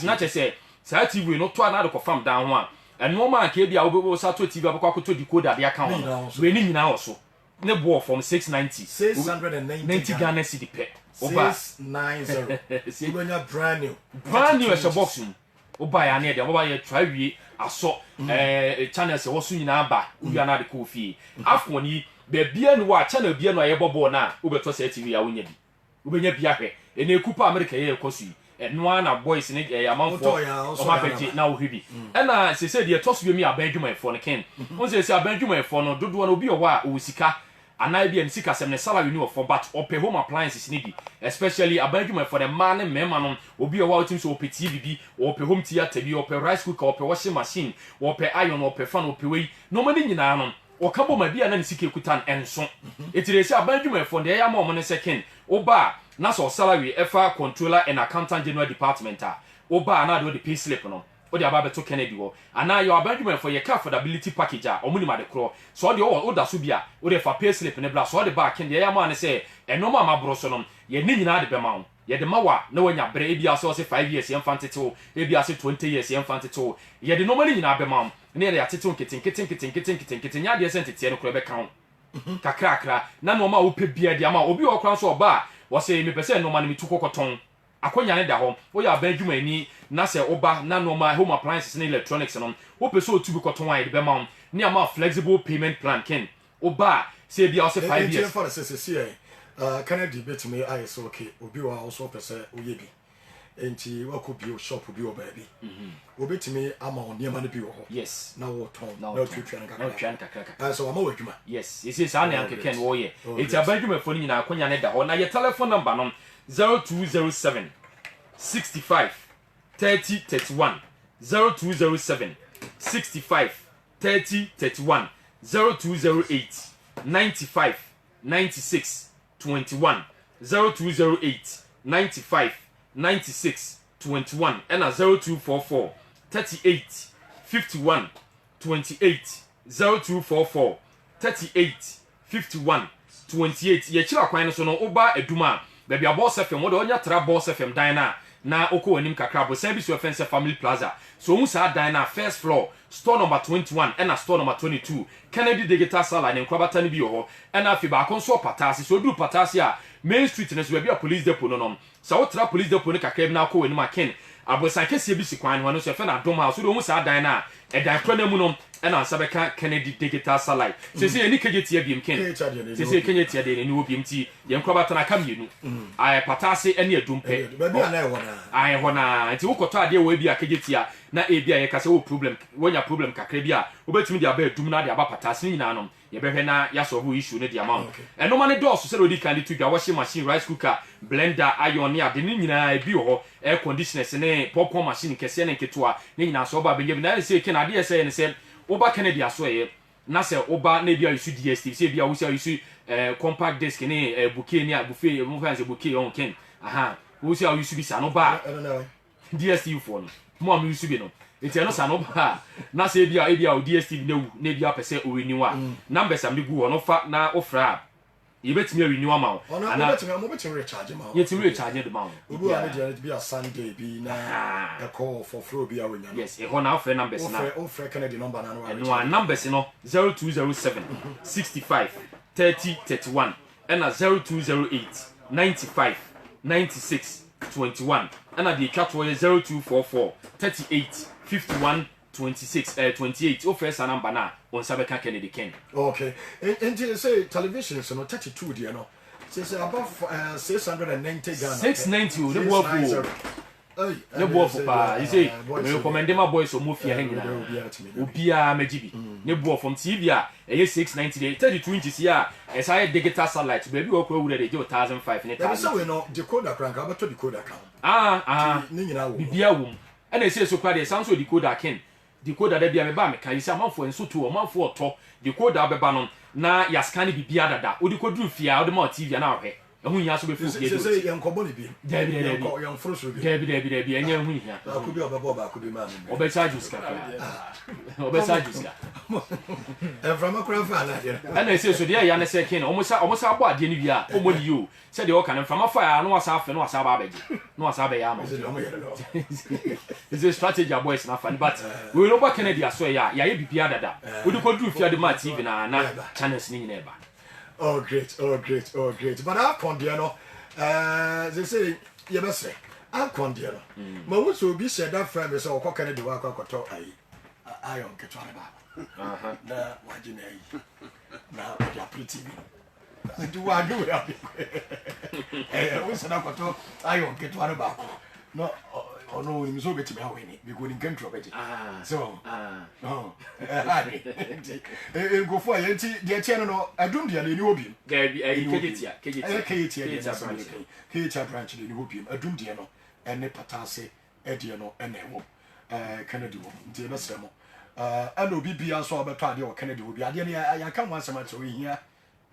na che say sa TV no to na de ko fam down ho a eno ma ka bia wo sa to TV abakwa to decoder de aka ho we ni nyina wo so ne bo from 690 Ghana cedi pe over 690 obenya brand new as a box oba ya na de oba ye try wi aso channels e wo so nyina ba uya na de ko fie afon yi be bia no wa channel bia no ye bobo na ubeto se TV ya wonya bi ubenya bia hwe ene kupa America ye ekosu eno na boys ne amanfo o ma beji na wo hwi na se se de toso bi mi abandwumayfo no ken on se abandwumayfo no dodo na obi o wa o sika anai bi en sika sem ne salary ni for but ope home appliances ni bi especially abandwumayfo the man and mema no obi o wa otim so ope TV bi ope home theater bi ope rice cooker ope washing machine ope iron ope fan ope wei no mani nyina no o kabo ma bia na ne sika ekutan enso etire se abandwumayfo de ya ma o mo ne second oba na so salary efa controller and accountant general department oba na do the pay slip no o de aba beto Kennedy wo ana your abandonment ye car affordability package omuni ma de kro so de o da so bia o de fa pay slip ne bla so de back de ya ma ne se enoma ma bro so no ye ni nyina de be ma wo ye de mawa na wanya bre e bia so 5 years ye mfantete wo e bia so 20 years ye mfantete wo ye de normally nyina be ma wo ne de atete keten nya de sentete no kro be kan kakrakra na no ma wo pe bia de ama obi o kran so oba wo se me pese no ma ne mitu kokoton akonya ne da ho wo ya abandwuma ni na se oba na no ma home appliances ne electronics no wo pese o tubi koton wa de be ma ne ama flexible payment plan ken oba se bia o se 5 years for the Kennedy bet me I so okay obi wa also pese oye bi enti wa ko bi o shop bi o ba bi obetimi ama on niam na bi wo ho yes na wo ton na twan kakra so ama wadwuma yes isi sa na anke ken wo ye enti abadwuma fo ni nyina akonya ne da ho na ye telephone number no 0207 65 30 31 0207 65 30 31 0208 95 96 21 0208 95 96 21 and 0244 38 51 28 0244 38 51 28 ye chira kwan so no oba aduma baby boss fm wo de onya tra boss fm dan na oko anim kakra bo san bi so fence family plaza so hu sa dan na first floor store number 21 and store number 22 Kennedy digital salon en kwabata ni bi ho and afi ba kon so patasi so du patasi a main street ne so baby a police depot no no sa wo tra police depot ne kakra bi na oko anim aken abosan kese bi si kwan no so fe na dom house so hu sa dan na e dan kro na mu no and ansabeka Kennedy digital salon se ni kejeti abiem ken se kejeti ade ni obiem ti ye kwabata na kam yenu ai patasi ene adumpe baby na e wona ai hona nti wokoto ade wo bi akejeti a na e bia ye kase wo problem wonya problem kakra bi a obetumi dia ba adum na dia ba patasi nyina no ye behwe na ya solve issue ne dia ma eno ma ne doors se odi kan to dwa washing machine rice cooker blender iron ne ade ne nyina e bi ho air conditioners ne popcorn machine kese ne nketo ne nyina so ba benye na se ken ade se ne se oba Kennedy aso ye na se oba na bia isu DSTV se bia wo se isu compact disc ne bouquet ne buffet mo fancy bouquet on ken aha wo se isu bi sa no ba DSTV for no mo am isu bi no enti no sa no ba na se bia o DSTV na bia pese o renew a numbers am gu no fa na ofra you bet me renew am ana mo bet recharge ma you ti recharge the man obu a dey be a Sunday bi na a call for flow bi a wenya yes e ho na ofra numbers na ofra Kennedy number na no numbers no 0207 65 30 31 and 0208 95 96 21 and the chat was 0244 38 51 26 28 offer number na on Sabeka Kennedy Ken. Okay. And say television so no 32 there no. Say above 690 Ghana. 690 the work. Ne bo for pa you say me recommend my boys so move here hanging obia mejibi ne bo from TV a 690 dey 32 inches here as I digital satellite baby wo ko wure dey 1005 ne ta so we no decoder crank abato decoder kan ni nyina wo bibia wo and I say so kwa dey Samsung decoder ken decoder da bia me ba me kan say amanfo enso to amanfo oto decoder beba no na ya scan bibia dada odi ko duru fia odi ma TV na ahwe ehun ya so be fu ye say yan kobo ni bi yan fro so bi debi enya ehun ya akubi obebo ba akubi ma me obesaji ska obesaji ska from akra fa na dia and I say so there ya na say ken omusa abo ade ni bia omodi yo say de o kan from afire no wasa afa no wasa ba beji no wasa be ya ma is a strategy boys na fan but we no ba Kennedy aso ya ye bibia dada odi ko duru fia de ma TV na channels ni nyina ba. Oh great. But I come there no they say you best say akɔndeɛ no ma wo so obi hyɛ da fra me sɛ ɔkɔ Kennedy wa akɔtɔ ayo nketwa ne ba na wagye na yi na ɔde apere TV nti wado we abi wo sɛ na akɔtɔ ayo nketwa ne ba no ɔno onim sɛ obɛtumi awene because ne nkantro bɛgye so nkɔfo a yɛnti deɛ kyɛ no no adom deɛ no ɛni hɔ bim keyetia branch no ɛni hɔ bim adom deɛ no ɛne patase ɛdeɛ no ɛna ɛwɔ Kennedy wɔ nti yɛbɛsrɛ mo ɛna obi bia nso a wɔbɛtɔ adeɛ wɔ Kennedy wɔ bi adeɛ no yɛaka ho asɛm akyerɛ ɔyɛhia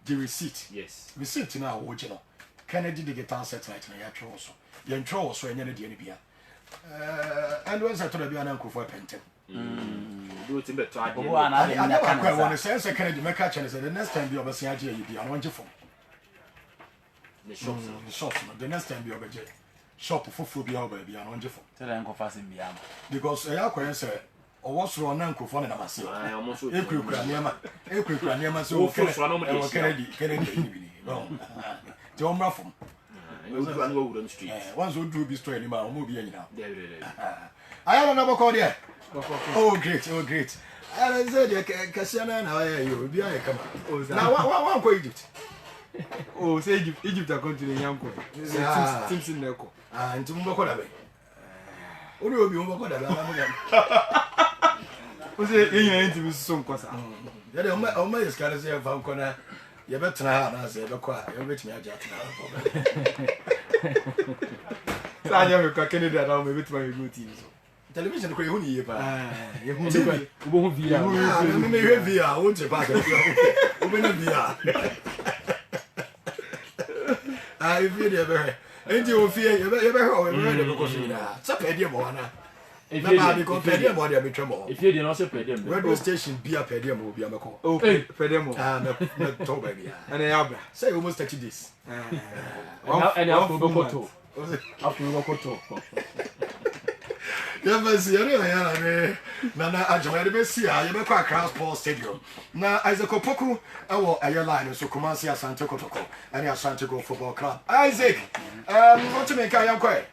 gye receipt no a wɔgye no Kennedy digital satellite no yɛatwerɛ wɔ so yɛntwerɛ wɔ so ɛnyɛ no deɛ no bia and when Saturday be an uncle for Penton. Do it in the time. I never want to say, Kennedy, my catch and the next time be over CIG, you be on one phone. The shops, the next time be over J. Shop for food be over be on one phone. Tell Uncle Fassing be because I acquire, sir, or what's wrong, Uncle Phone and Amasil. I almost so Kennedy, John Ruffin. Once we do be straight, my movie anyhow. I have another call there. Oh, great. I said, Cassiana, and I you be a come. Now, one go Egypt. Oh, say Egypt are continuing young. Teams in Neko. And to Mokodabe. Only will be Mokodabe. Was it in your interview? Some cosa. Yet, on my scanners here, Vancona. You better not answer the choir. You reach me a jet now. I never got Kennedy at all, maybe to my good teams. Television, you won't hear. You won't be via. I won't back. I feel you very. Ain't you fear you ever because it's a pedia. If you did not say Pedem, radio station be a Pedem will be a Mako. Okay, Pedemo. And I say almost 30 days. And after Bokoto. After Bokoto. Never see any Nana Ajay, the best here, you make a cross Paul Stadium. Now, Isaac Opoku, our airline, so Kumasi Santo Kotoko, and your Santiago Football Club. Isaac, what to make I am quiet?